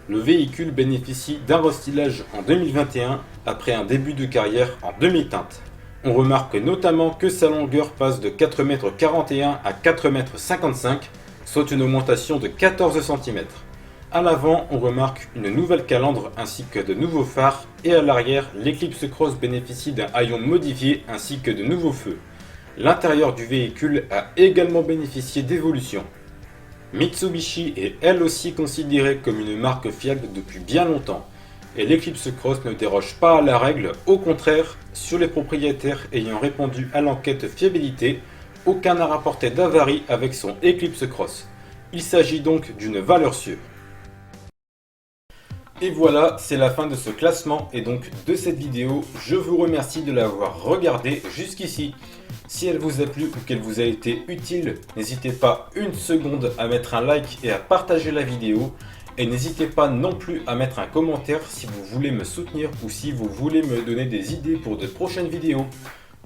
Le véhicule bénéficie d'un restylage en 2021 après un début de carrière en demi-teinte. On remarque notamment que sa longueur passe de 4,41 m à 4,55 m, soit une augmentation de 14 cm. À l'avant, on remarque une nouvelle calandre ainsi que de nouveaux phares, et à l'arrière, l'Eclipse Cross bénéficie d'un haillon modifié ainsi que de nouveaux feux. L'intérieur du véhicule a également bénéficié d'évolutions. Mitsubishi est elle aussi considérée comme une marque fiable depuis bien longtemps, et l'Eclipse Cross ne déroge pas à la règle, au contraire, sur les propriétaires ayant répondu à l'enquête fiabilité, aucun n'a rapporté d'avarie avec son Eclipse Cross. Il s'agit donc d'une valeur sûre. Et voilà, c'est la fin de ce classement et donc de cette vidéo. Je vous remercie de l'avoir regardée jusqu'ici. Si elle vous a plu ou qu'elle vous a été utile, n'hésitez pas une seconde à mettre un like et à partager la vidéo. Et n'hésitez pas non plus à mettre un commentaire si vous voulez me soutenir ou si vous voulez me donner des idées pour de prochaines vidéos.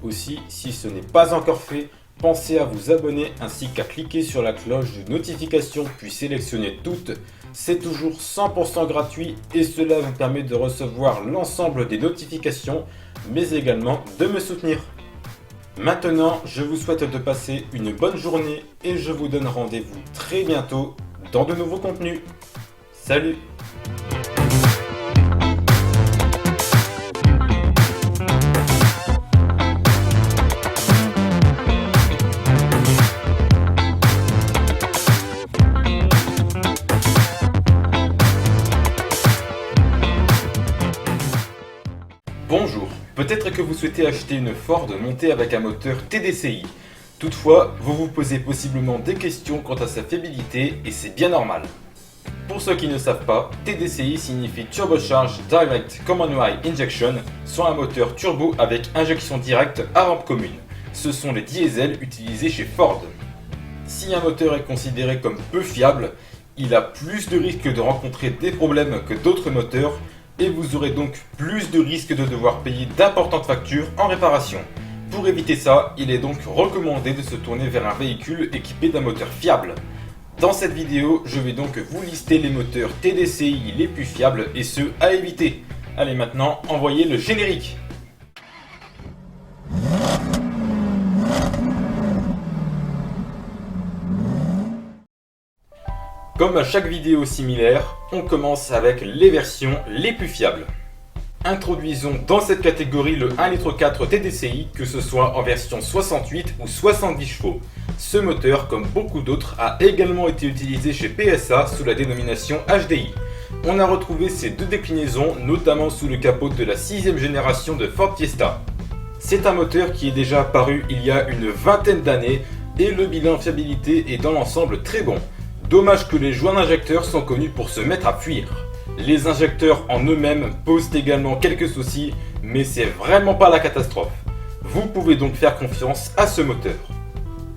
Aussi, si ce n'est pas encore fait, pensez à vous abonner ainsi qu'à cliquer sur la cloche de notification puis sélectionner toutes. C'est toujours 100% gratuit et cela vous permet de recevoir l'ensemble des notifications, mais également de me soutenir. Maintenant, je vous souhaite de passer une bonne journée et je vous donne rendez-vous très bientôt dans de nouveaux contenus. Salut! Bonjour, peut-être que vous souhaitez acheter une Ford montée avec un moteur TDCi. Toutefois, vous vous posez possiblement des questions quant à sa fiabilité et c'est bien normal. Pour ceux qui ne savent pas, TDCi signifie Turbocharged Direct Common Rail Injection, soit un moteur turbo avec injection directe à rampe commune. Ce sont les diesels utilisés chez Ford. Si un moteur est considéré comme peu fiable, il a plus de risques de rencontrer des problèmes que d'autres moteurs et vous aurez donc plus de risques de devoir payer d'importantes factures en réparation. Pour éviter ça, il est donc recommandé de se tourner vers un véhicule équipé d'un moteur fiable. Dans cette vidéo, je vais donc vous lister les moteurs TDCi les plus fiables et ceux à éviter. Allez maintenant, envoyez le générique. Comme à chaque vidéo similaire, on commence avec les versions les plus fiables. Introduisons dans cette catégorie le 1,4 litre TDCi, que ce soit en version 68 ou 70 chevaux. Ce moteur, comme beaucoup d'autres, a également été utilisé chez PSA sous la dénomination HDI. On a retrouvé ces deux déclinaisons, notamment sous le capot de la 6ème génération de Ford Fiesta. C'est un moteur qui est déjà apparu il y a une vingtaine d'années et le bilan fiabilité est dans l'ensemble très bon. Dommage que les joints d'injecteurs sont connus pour se mettre à fuir. Les injecteurs en eux-mêmes posent également quelques soucis, mais c'est vraiment pas la catastrophe. Vous pouvez donc faire confiance à ce moteur.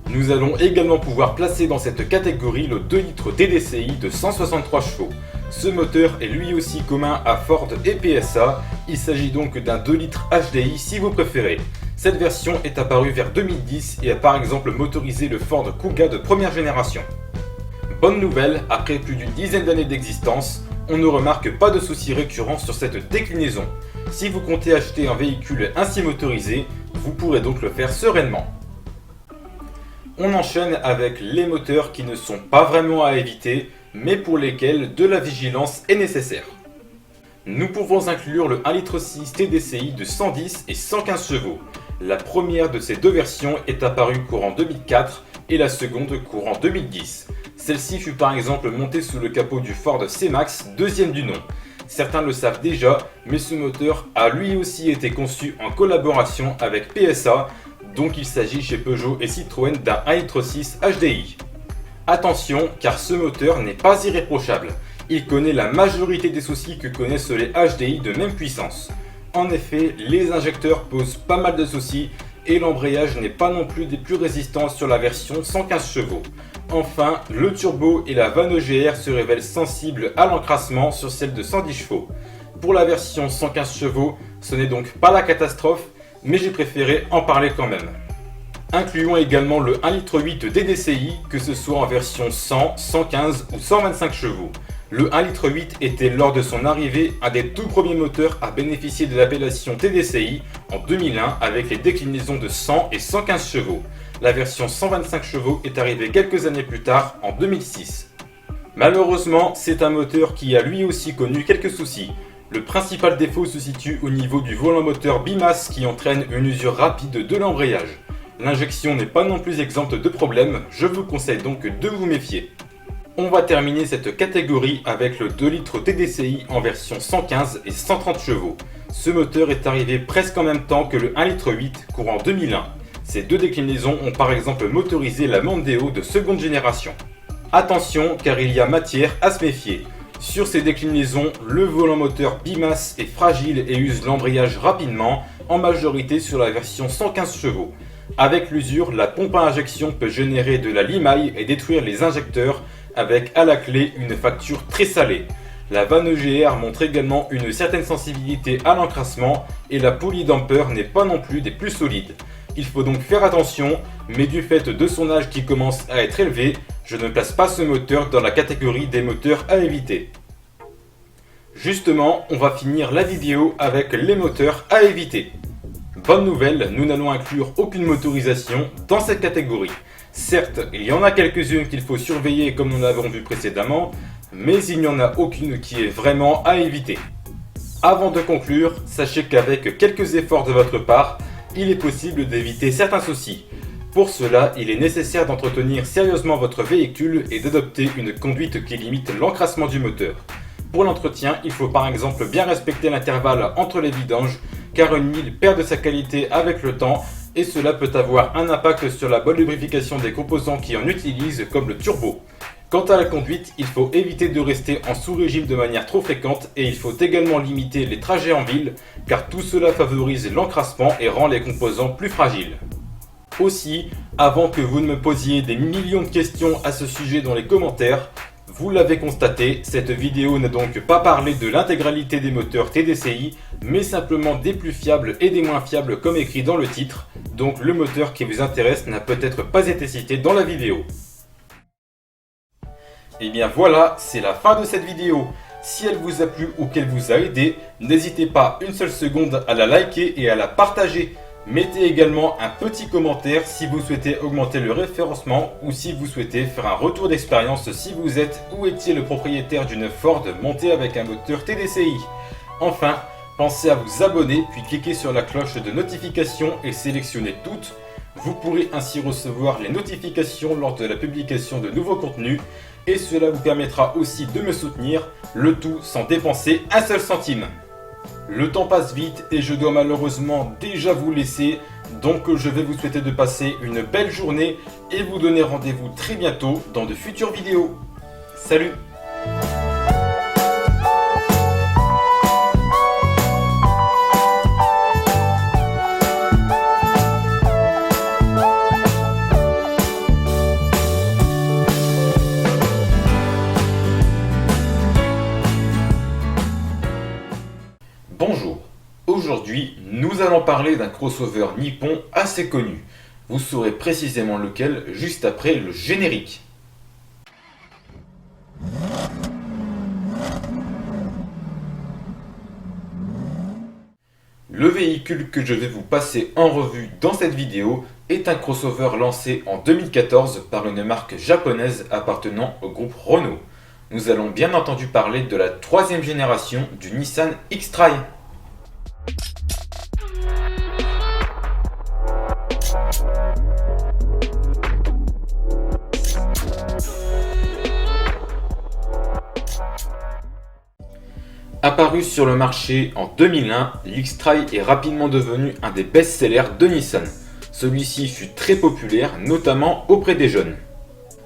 Nous allons également pouvoir placer dans cette catégorie le 2 litres TDCi de 163 chevaux. Ce moteur est lui aussi commun à Ford et PSA, il s'agit donc d'un 2 litres HDI si vous préférez. Cette version est apparue vers 2010 et a par exemple motorisé le Ford Kuga de première génération. Bonne nouvelle, après plus d'une dizaine d'années d'existence, on ne remarque pas de soucis récurrents sur cette déclinaison. Si vous comptez acheter un véhicule ainsi motorisé, vous pourrez donc le faire sereinement. On enchaîne avec les moteurs qui ne sont pas vraiment à éviter, mais pour lesquels de la vigilance est nécessaire. Nous pouvons inclure le 1,6 litre TDCi de 110 et 115 chevaux. La première de ces deux versions est apparue courant 2004 et la seconde courant 2010. Celle-ci fut par exemple montée sous le capot du Ford C-Max, deuxième du nom. Certains le savent déjà, mais ce moteur a lui aussi été conçu en collaboration avec PSA, donc il s'agit chez Peugeot et Citroën d'un 1,6 L HDI. Attention, car ce moteur n'est pas irréprochable. Il connaît la majorité des soucis que connaissent les HDI de même puissance. En effet, les injecteurs posent pas mal de soucis et l'embrayage n'est pas non plus des plus résistants sur la version 115 chevaux. Enfin, le turbo et la vanne EGR se révèlent sensibles à l'encrassement sur celle de 110 chevaux. Pour la version 115 chevaux, ce n'est donc pas la catastrophe, mais j'ai préféré en parler quand même. Incluons également le 1,8 litre DDCi, que ce soit en version 100, 115 ou 125 chevaux. Le 1,8 litre était lors de son arrivée un des tout premiers moteurs à bénéficier de l'appellation TDCi en 2001 avec les déclinaisons de 100 et 115 chevaux. La version 125 chevaux est arrivée quelques années plus tard, en 2006. Malheureusement, c'est un moteur qui a lui aussi connu quelques soucis. Le principal défaut se situe au niveau du volant moteur bimasse qui entraîne une usure rapide de l'embrayage. L'injection n'est pas non plus exempte de problèmes, je vous conseille donc de vous méfier. On va terminer cette catégorie avec le 2 litres TDCi en version 115 et 130 chevaux. Ce moteur est arrivé presque en même temps que le 1,8 litre courant 2001. Ces deux déclinaisons ont par exemple motorisé la Mondeo de seconde génération. Attention, car il y a matière à se méfier. Sur ces déclinaisons, le volant moteur bimasse est fragile et use l'embrayage rapidement, en majorité sur la version 115 chevaux. Avec l'usure, la pompe à injection peut générer de la limaille et détruire les injecteurs, avec à la clé une facture très salée. La vanne EGR montre également une certaine sensibilité à l'encrassement et la poulie damper n'est pas non plus des plus solides. Il faut donc faire attention, mais du fait de son âge qui commence à être élevé, je ne place pas ce moteur dans la catégorie des moteurs à éviter. Justement, on va finir la vidéo avec les moteurs à éviter. Bonne nouvelle, nous n'allons inclure aucune motorisation dans cette catégorie. Certes, il y en a quelques-unes qu'il faut surveiller comme nous l'avons vu précédemment, mais il n'y en a aucune qui est vraiment à éviter. Avant de conclure, sachez qu'avec quelques efforts de votre part, il est possible d'éviter certains soucis. Pour cela, il est nécessaire d'entretenir sérieusement votre véhicule et d'adopter une conduite qui limite l'encrassement du moteur. Pour l'entretien, il faut par exemple bien respecter l'intervalle entre les vidanges, car une huile perd de sa qualité avec le temps et cela peut avoir un impact sur la bonne lubrification des composants qui en utilisent comme le turbo. Quant à la conduite, il faut éviter de rester en sous-régime de manière trop fréquente et il faut également limiter les trajets en ville car tout cela favorise l'encrassement et rend les composants plus fragiles. Aussi, avant que vous ne me posiez des millions de questions à ce sujet dans les commentaires, vous l'avez constaté, cette vidéo n'a donc pas parlé de l'intégralité des moteurs TDCi, mais simplement des plus fiables et des moins fiables comme écrit dans le titre, donc le moteur qui vous intéresse n'a peut-être pas été cité dans la vidéo. Et bien voilà, c'est la fin de cette vidéo. Si elle vous a plu ou qu'elle vous a aidé, n'hésitez pas une seule seconde à la liker et à la partager. Mettez également un petit commentaire si vous souhaitez augmenter le référencement ou si vous souhaitez faire un retour d'expérience si vous êtes ou étiez le propriétaire d'une Ford montée avec un moteur TDCi. Enfin, pensez à vous abonner puis cliquez sur la cloche de notification et sélectionnez toutes. Vous pourrez ainsi recevoir les notifications lors de la publication de nouveaux contenus et cela vous permettra aussi de me soutenir, le tout sans dépenser un seul centime. Le temps passe vite et je dois malheureusement déjà vous laisser, donc je vais vous souhaiter de passer une belle journée et vous donner rendez-vous très bientôt dans de futures vidéos. Salut! Bonjour, aujourd'hui nous allons parler d'un crossover nippon assez connu. Vous saurez précisément lequel juste après le générique. Le véhicule que je vais vous passer en revue dans cette vidéo est un crossover lancé en 2014 par une marque japonaise appartenant au groupe Renault. Nous allons bien entendu parler de la troisième génération du Nissan X-Trail. Apparu sur le marché en 2001, l'X-Trail est rapidement devenu un des best-sellers de Nissan. Celui-ci fut très populaire, notamment auprès des jeunes.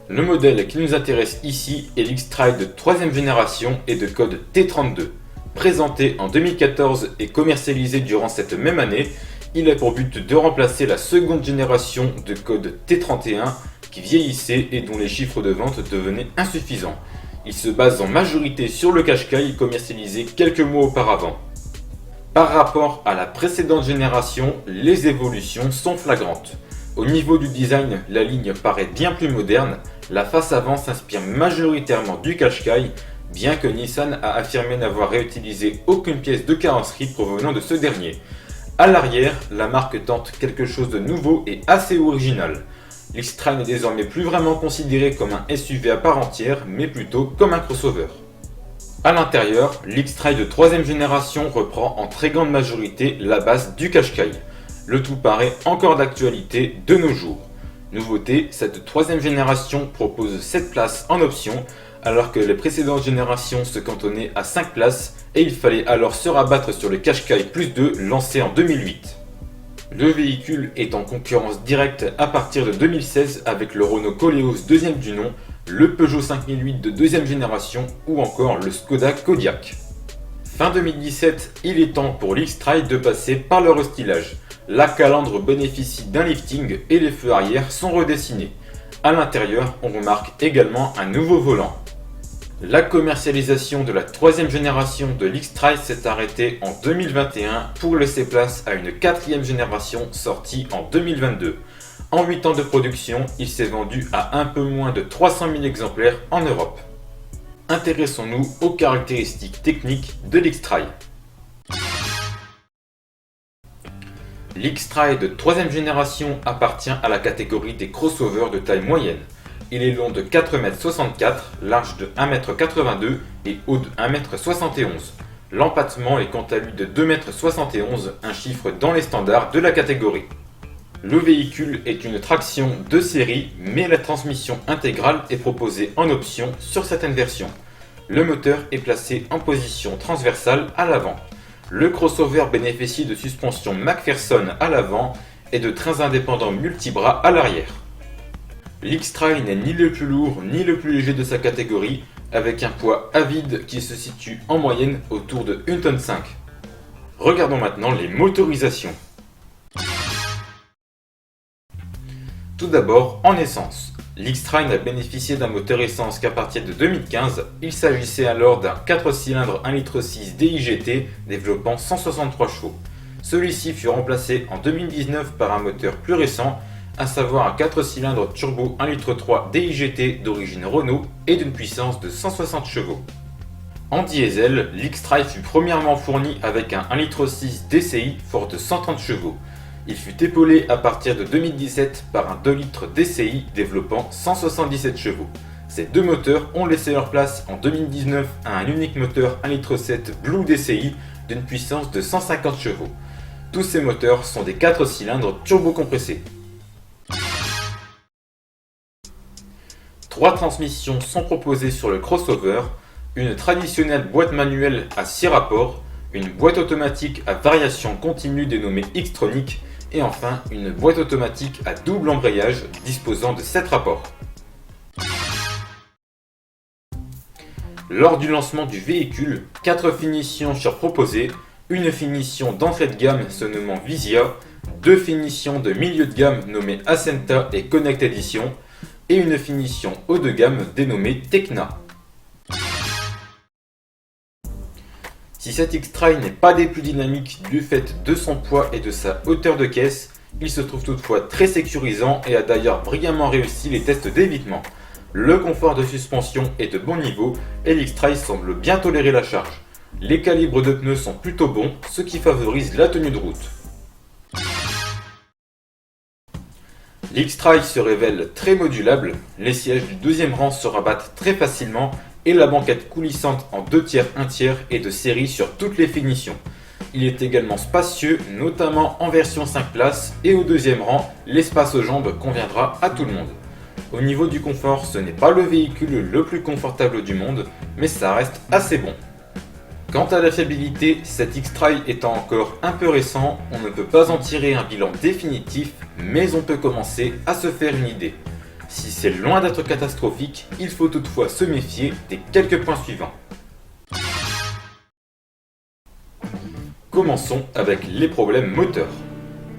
Le modèle qui nous intéresse ici est l'X-Trail 3ème génération et de code T32. Présenté en 2014 et commercialisé durant cette même année, il a pour but de remplacer la seconde génération de code T31 qui vieillissait et dont les chiffres de vente devenaient insuffisants. Il se base en majorité sur le Qashqai commercialisé quelques mois auparavant. Par rapport à la précédente génération, les évolutions sont flagrantes. Au niveau du design, la ligne paraît bien plus moderne, la face avant s'inspire majoritairement du Qashqai, bien que Nissan a affirmé n'avoir réutilisé aucune pièce de carrosserie provenant de ce dernier. A l'arrière, la marque tente quelque chose de nouveau et assez original. L'X-Trail n'est désormais plus vraiment considéré comme un SUV à part entière, mais plutôt comme un crossover. A l'intérieur, l'X-Trail 3ème génération reprend en très grande majorité la base du Qashqai. Le tout paraît encore d'actualité de nos jours. Nouveauté, cette 3ème génération propose 7 places en option, alors que les précédentes générations se cantonnaient à 5 places et il fallait alors se rabattre sur le Qashqai Plus 2 lancé en 2008. Le véhicule est en concurrence directe à partir de 2016 avec le Renault Koleos 2ème du nom, le Peugeot 5008 de 2ème génération ou encore le Skoda Kodiaq. Fin 2017, il est temps pour l'X-Trail de passer par le restylage. La calandre bénéficie d'un lifting et les feux arrière sont redessinés. A l'intérieur, on remarque également un nouveau volant. La commercialisation de la 3ème génération de l'X-Trail s'est arrêtée en 2021 pour laisser place à une 4ème génération sortie en 2022. En 8 ans de production, il s'est vendu à un peu moins de 300 000 exemplaires en Europe. Intéressons-nous aux caractéristiques techniques de l'X-Trail. L'X-Trail 3ème génération appartient à la catégorie des crossovers de taille moyenne. Il est long de 4,64 m, large de 1,82 m et haut de 1,71 m. L'empattement est quant à lui de 2,71 m, un chiffre dans les standards de la catégorie. Le véhicule est une traction de série, mais la transmission intégrale est proposée en option sur certaines versions. Le moteur est placé en position transversale à l'avant. Le crossover bénéficie de suspension McPherson à l'avant et de trains indépendants multibras à l'arrière. L'X-Trail n'est ni le plus lourd ni le plus léger de sa catégorie, avec un poids à vide qui se situe en moyenne autour de 1,5 tonne. Regardons maintenant les motorisations. Tout d'abord en essence. L'X-Trail n'a bénéficié d'un moteur essence qu'à partir de 2015, il s'agissait alors d'un 4 cylindres 1,6 litre DIGT développant 163 chevaux. Celui-ci fut remplacé en 2019 par un moteur plus récent, à savoir un 4 cylindres turbo 1,3 litre DIGT d'origine Renault et d'une puissance de 160 chevaux. En diesel, l'X-Trail fut premièrement fourni avec un 1,6 litre DCI fort de 130 chevaux. Il fut épaulé à partir de 2017 par un 2 litres DCI développant 177 chevaux. Ces deux moteurs ont laissé leur place en 2019 à un unique moteur 1,7 litre Blue DCI d'une puissance de 150 chevaux. Tous ces moteurs sont des 4 cylindres turbocompressés. 3 transmissions sont proposées sur le crossover, une traditionnelle boîte manuelle à 6 rapports, une boîte automatique à variation continue dénommée X-Tronic et enfin une boîte automatique à double embrayage disposant de 7 rapports. Lors du lancement du véhicule, 4 finitions furent proposées, une finition d'entrée de gamme se nommant Visia, 2 finitions de milieu de gamme nommées Ascenta et Connect Edition et une finition haut de gamme dénommée Tecna. Si cet X-Trail n'est pas des plus dynamiques du fait de son poids et de sa hauteur de caisse, il se trouve toutefois très sécurisant et a d'ailleurs brillamment réussi les tests d'évitement. Le confort de suspension est de bon niveau et l'X-Trail semble bien tolérer la charge. Les calibres de pneus sont plutôt bons, ce qui favorise la tenue de route. L'X-Trail se révèle très modulable, les sièges du deuxième rang se rabattent très facilement et la banquette coulissante en 2 tiers 1 tiers est de série sur toutes les finitions. Il est également spacieux, notamment en version 5 places et au deuxième rang, l'espace aux jambes conviendra à tout le monde. Au niveau du confort, ce n'est pas le véhicule le plus confortable du monde, mais ça reste assez bon. Quant à la fiabilité, cet X-Trail étant encore un peu récent, on ne peut pas en tirer un bilan définitif, mais on peut commencer à se faire une idée. Si c'est loin d'être catastrophique, il faut toutefois se méfier des quelques points suivants. Commençons avec les problèmes moteurs.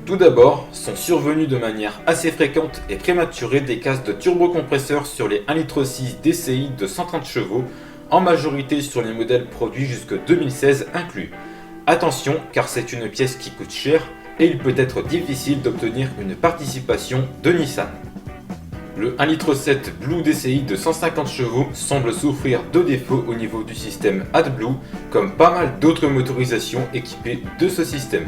Tout d'abord, sont survenus de manière assez fréquente et prématurée des casses de turbocompresseurs sur les 1,6 litre DCI de 130 chevaux, en majorité sur les modèles produits jusque 2016 inclus. Attention, car c'est une pièce qui coûte cher et il peut être difficile d'obtenir une participation de Nissan. Le 1,7 litre Blue DCI de 150 chevaux semble souffrir de défauts au niveau du système AdBlue, comme pas mal d'autres motorisations équipées de ce système.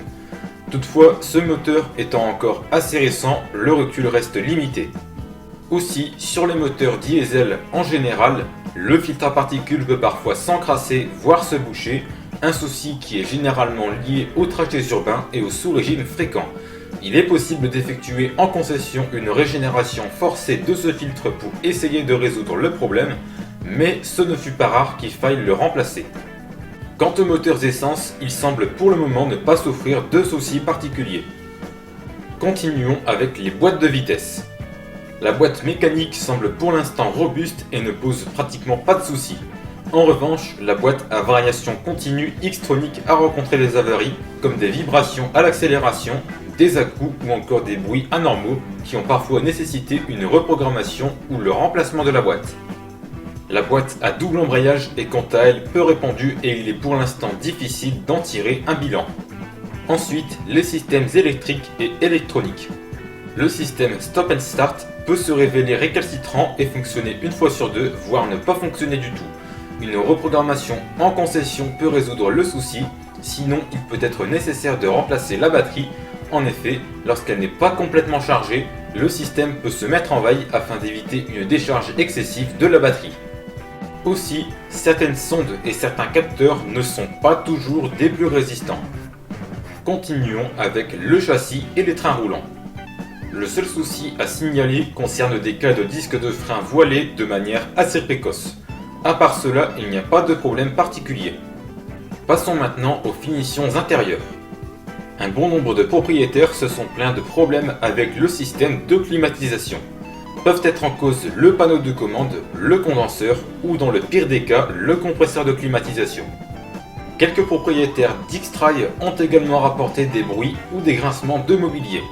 Toutefois, ce moteur étant encore assez récent, le recul reste limité. Aussi, sur les moteurs diesel en général, le filtre à particules peut parfois s'encrasser, voire se boucher, un souci qui est généralement lié aux trajets urbains et aux sous-régimes fréquents. Il est possible d'effectuer en concession une régénération forcée de ce filtre pour essayer de résoudre le problème, mais ce ne fut pas rare qu'il faille le remplacer. Quant aux moteurs essence, il semble pour le moment ne pas souffrir de soucis particuliers. Continuons avec les boîtes de vitesse. La boîte mécanique semble pour l'instant robuste et ne pose pratiquement pas de soucis. En revanche, la boîte à variation continue Xtronic a rencontré des avaries comme des vibrations à l'accélération, des à-coups ou encore des bruits anormaux qui ont parfois nécessité une reprogrammation ou le remplacement de la boîte. La boîte à double embrayage est quant à elle peu répandue et il est pour l'instant difficile d'en tirer un bilan. Ensuite, les systèmes électriques et électroniques. Le système Stop and Start peut se révéler récalcitrant et fonctionner une fois sur deux, voire ne pas fonctionner du tout. Une reprogrammation en concession peut résoudre le souci, sinon il peut être nécessaire de remplacer la batterie. En effet, lorsqu'elle n'est pas complètement chargée, le système peut se mettre en veille afin d'éviter une décharge excessive de la batterie. Aussi, certaines sondes et certains capteurs ne sont pas toujours des plus résistants. Continuons avec le châssis et les trains roulants. Le seul souci à signaler concerne des cas de disques de frein voilés de manière assez précoce. À part cela, il n'y a pas de problème particulier. Passons maintenant aux finitions intérieures. Un bon nombre de propriétaires se sont plaints de problèmes avec le système de climatisation. Peuvent être en cause le panneau de commande, le condenseur ou dans le pire des cas, le compresseur de climatisation. Quelques propriétaires d'X-Trail ont également rapporté des bruits ou des grincements de mobilier.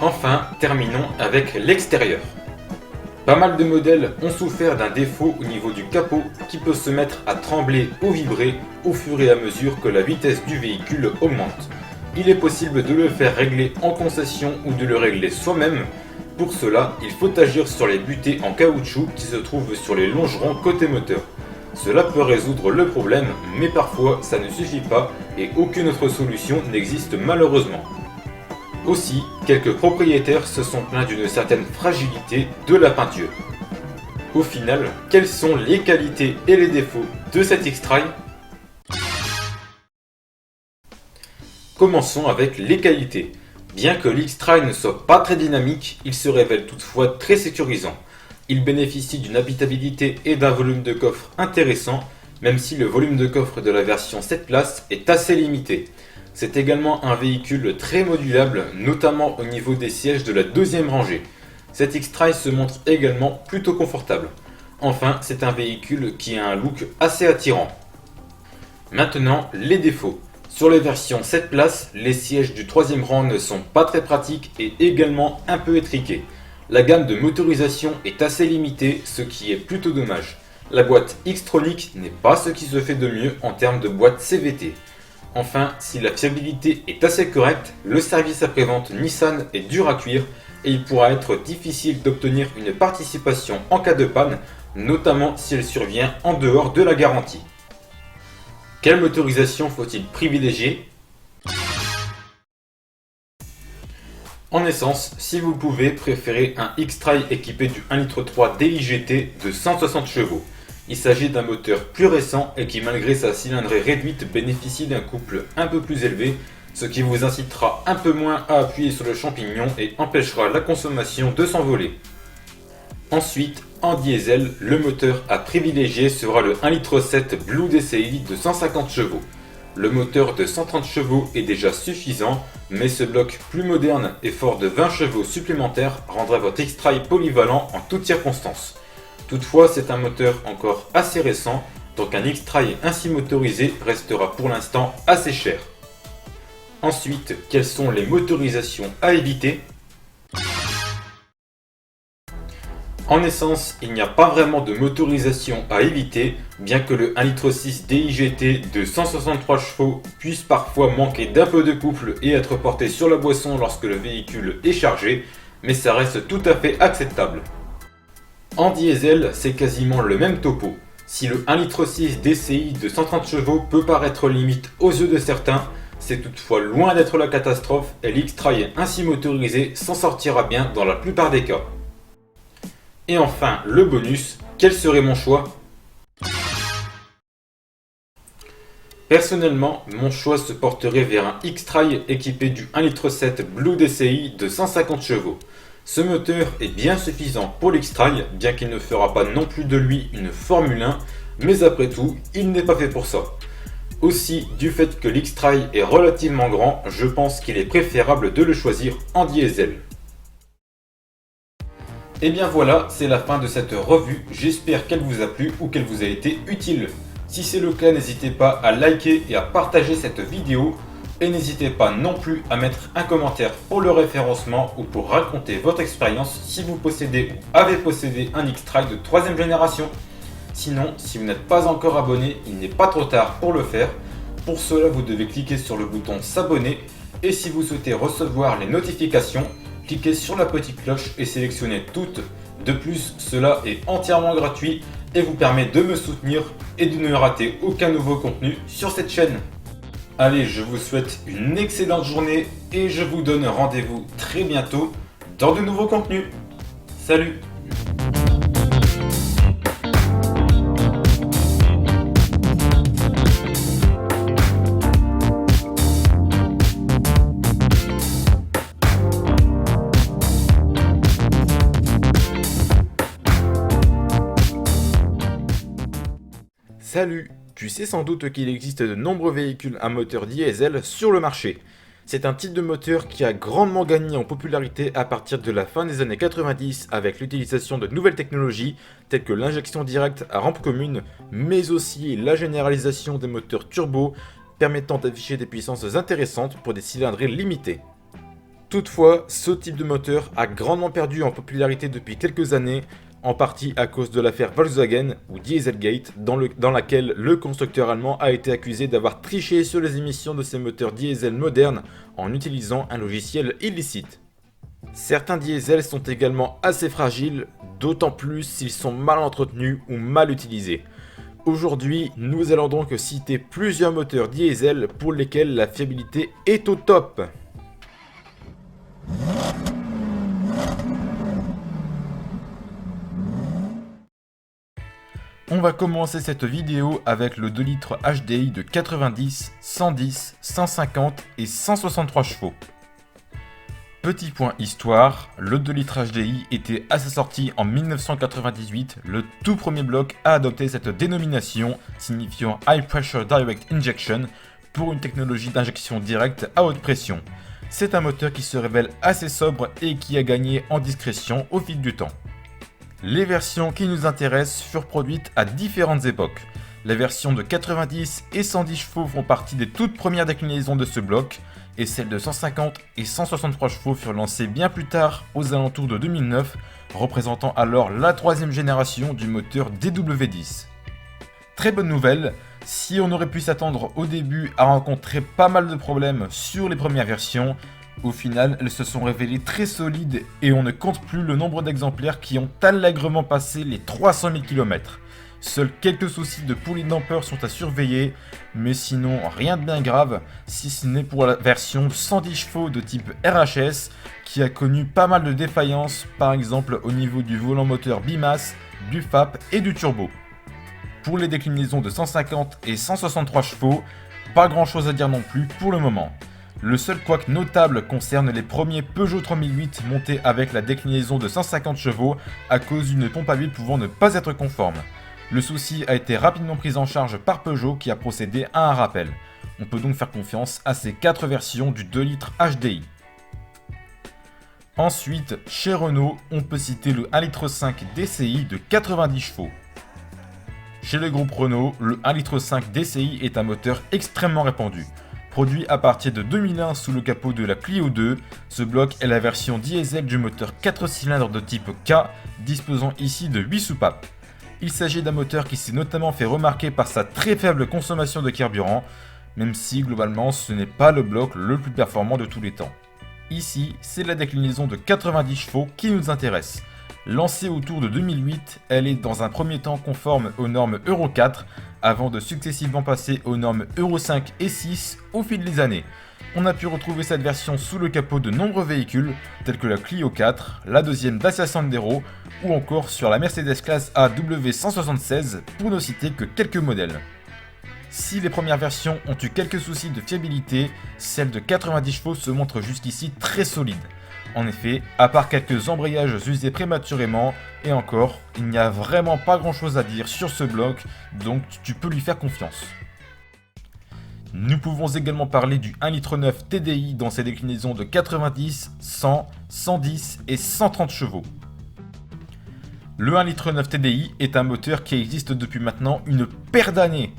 Enfin, terminons avec l'extérieur. Pas mal de modèles ont souffert d'un défaut au niveau du capot qui peut se mettre à trembler ou vibrer au fur et à mesure que la vitesse du véhicule augmente. Il est possible de le faire régler en concession ou de le régler soi-même. Pour cela, il faut agir sur les butées en caoutchouc qui se trouvent sur les longerons côté moteur. Cela peut résoudre le problème, mais parfois ça ne suffit pas et aucune autre solution n'existe malheureusement. Aussi, quelques propriétaires se sont plaints d'une certaine fragilité de la peinture. Au final, quelles sont les qualités et les défauts de cet X-Trail ? Commençons avec les qualités. Bien que l'X-Trail ne soit pas très dynamique, il se révèle toutefois très sécurisant. Il bénéficie d'une habitabilité et d'un volume de coffre intéressant, même si le volume de coffre de la version 7 places est assez limité. C'est également un véhicule très modulable, notamment au niveau des sièges de la deuxième rangée. Cet X-Trail se montre également plutôt confortable. Enfin, c'est un véhicule qui a un look assez attirant. Maintenant, les défauts. Sur les versions 7 places, les sièges du troisième rang ne sont pas très pratiques et également un peu étriqués. La gamme de motorisation est assez limitée, ce qui est plutôt dommage. La boîte Xtronic n'est pas ce qui se fait de mieux en termes de boîte CVT. Enfin, si la fiabilité est assez correcte, le service après-vente Nissan est dur à cuire et il pourra être difficile d'obtenir une participation en cas de panne, notamment si elle survient en dehors de la garantie. Quelle motorisation faut-il privilégier ? En essence, si vous pouvez, préférez un X-Trail équipé du 1,3 litre DIGT de 160 chevaux. Il s'agit d'un moteur plus récent et qui, malgré sa cylindrée réduite, bénéficie d'un couple un peu plus élevé, ce qui vous incitera un peu moins à appuyer sur le champignon et empêchera la consommation de s'envoler. Ensuite, en diesel, le moteur à privilégier sera le 1,7 litre Blue DCI de 150 chevaux. Le moteur de 130 chevaux est déjà suffisant, mais ce bloc plus moderne et fort de 20 chevaux supplémentaires rendra votre X-Trail polyvalent en toutes circonstances. Toutefois, c'est un moteur encore assez récent, donc un X-Trail ainsi motorisé restera pour l'instant assez cher. Ensuite, quelles sont les motorisations à éviter ? En essence, il n'y a pas vraiment de motorisation à éviter, bien que le 1,6 litre DIGT de 163 chevaux puisse parfois manquer d'un peu de couple et être porté sur la boisson lorsque le véhicule est chargé, mais ça reste tout à fait acceptable. En diesel, c'est quasiment le même topo. Si le 1,6 litre DCI de 130 chevaux peut paraître limite aux yeux de certains, c'est toutefois loin d'être la catastrophe et l'X-Trail ainsi motorisé s'en sortira bien dans la plupart des cas. Et enfin, le bonus, quel serait mon choix ? Personnellement, mon choix se porterait vers un X-Trail équipé du 1,7 litre Blue DCI de 150 chevaux. Ce moteur est bien suffisant pour l'X-Trail, bien qu'il ne fera pas non plus de lui une Formule 1, mais après tout, il n'est pas fait pour ça. Aussi, du fait que l'X-Trail est relativement grand, je pense qu'il est préférable de le choisir en diesel. Et bien voilà, c'est la fin de cette revue, j'espère qu'elle vous a plu ou qu'elle vous a été utile. Si c'est le cas, n'hésitez pas à liker et à partager cette vidéo. Et n'hésitez pas non plus à mettre un commentaire pour le référencement ou pour raconter votre expérience si vous possédez ou avez possédé un X-Trail de 3ème génération. Sinon, si vous n'êtes pas encore abonné, il n'est pas trop tard pour le faire. Pour cela, vous devez cliquer sur le bouton s'abonner. Et si vous souhaitez recevoir les notifications, cliquez sur la petite cloche et sélectionnez toutes. De plus, cela est entièrement gratuit et vous permet de me soutenir et de ne rater aucun nouveau contenu sur cette chaîne. Allez, je vous souhaite une excellente journée et je vous donne rendez-vous très bientôt dans de nouveaux contenus. Salut! Salut! Tu sais sans doute qu'il existe de nombreux véhicules à moteur diesel sur le marché. C'est un type de moteur qui a grandement gagné en popularité à partir de la fin des années 90 avec l'utilisation de nouvelles technologies telles que l'injection directe à rampe commune, mais aussi la généralisation des moteurs turbo permettant d'afficher des puissances intéressantes pour des cylindrées limitées. Toutefois, ce type de moteur a grandement perdu en popularité depuis quelques années, en partie à cause de l'affaire Volkswagen ou Dieselgate, dans laquelle le constructeur allemand a été accusé d'avoir triché sur les émissions de ses moteurs diesel modernes en utilisant un logiciel illicite. Certains diesels sont également assez fragiles, d'autant plus s'ils sont mal entretenus ou mal utilisés. Aujourd'hui, nous allons donc citer plusieurs moteurs diesel pour lesquels la fiabilité est au top. On va commencer cette vidéo avec le 2 litres HDI de 90, 110, 150 et 163 chevaux. Petit point histoire, le 2 litres HDI était à sa sortie en 1998 le tout premier bloc à adopter cette dénomination signifiant High Pressure Direct Injection pour une technologie d'injection directe à haute pression. C'est un moteur qui se révèle assez sobre et qui a gagné en discrétion au fil du temps. Les versions qui nous intéressent furent produites à différentes époques. Les versions de 90 et 110 chevaux font partie des toutes premières déclinaisons de ce bloc, et celles de 150 et 163 chevaux furent lancées bien plus tard, aux alentours de 2009, représentant alors la 3ème génération du moteur DW10. Très bonne nouvelle, si on aurait pu s'attendre au début à rencontrer pas mal de problèmes sur les premières versions, au final, elles se sont révélées très solides et on ne compte plus le nombre d'exemplaires qui ont allègrement passé les 300 000 km. Seuls quelques soucis de poulie damper sont à surveiller, mais sinon rien de bien grave, si ce n'est pour la version 110 chevaux de type RHS qui a connu pas mal de défaillances, par exemple au niveau du volant moteur bimasse, du FAP et du turbo. Pour les déclinaisons de 150 et 163 chevaux, pas grand chose à dire non plus pour le moment. Le seul couac notable concerne les premiers Peugeot 3008 montés avec la déclinaison de 150 chevaux à cause d'une pompe à huile pouvant ne pas être conforme. Le souci a été rapidement pris en charge par Peugeot qui a procédé à un rappel. On peut donc faire confiance à ces 4 versions du 2 litres HDI. Ensuite, chez Renault, on peut citer le 1,5 litre DCI de 90 chevaux. Chez le groupe Renault, le 1,5 litre DCI est un moteur extrêmement répandu. Produit à partir de 2001 sous le capot de la Clio 2, ce bloc est la version diesel du moteur 4 cylindres de type K, disposant ici de 8 soupapes. Il s'agit d'un moteur qui s'est notamment fait remarquer par sa très faible consommation de carburant, même si globalement ce n'est pas le bloc le plus performant de tous les temps. Ici, c'est la déclinaison de 90 chevaux qui nous intéresse. Lancée autour de 2008, elle est dans un premier temps conforme aux normes Euro 4, avant de successivement passer aux normes Euro 5 et 6 au fil des années. On a pu retrouver cette version sous le capot de nombreux véhicules, tels que la Clio 4, la deuxième Dacia Sandero, ou encore sur la Mercedes Classe A W176, pour ne citer que quelques modèles. Si les premières versions ont eu quelques soucis de fiabilité, celle de 90 chevaux se montre jusqu'ici très solide. En effet, à part quelques embrayages usés prématurément, et encore, il n'y a vraiment pas grand chose à dire sur ce bloc, donc tu peux lui faire confiance. Nous pouvons également parler du 1,9 litre TDI dans ses déclinaisons de 90, 100, 110 et 130 chevaux. Le 1,9 litre TDI est un moteur qui existe depuis maintenant une paire d'années.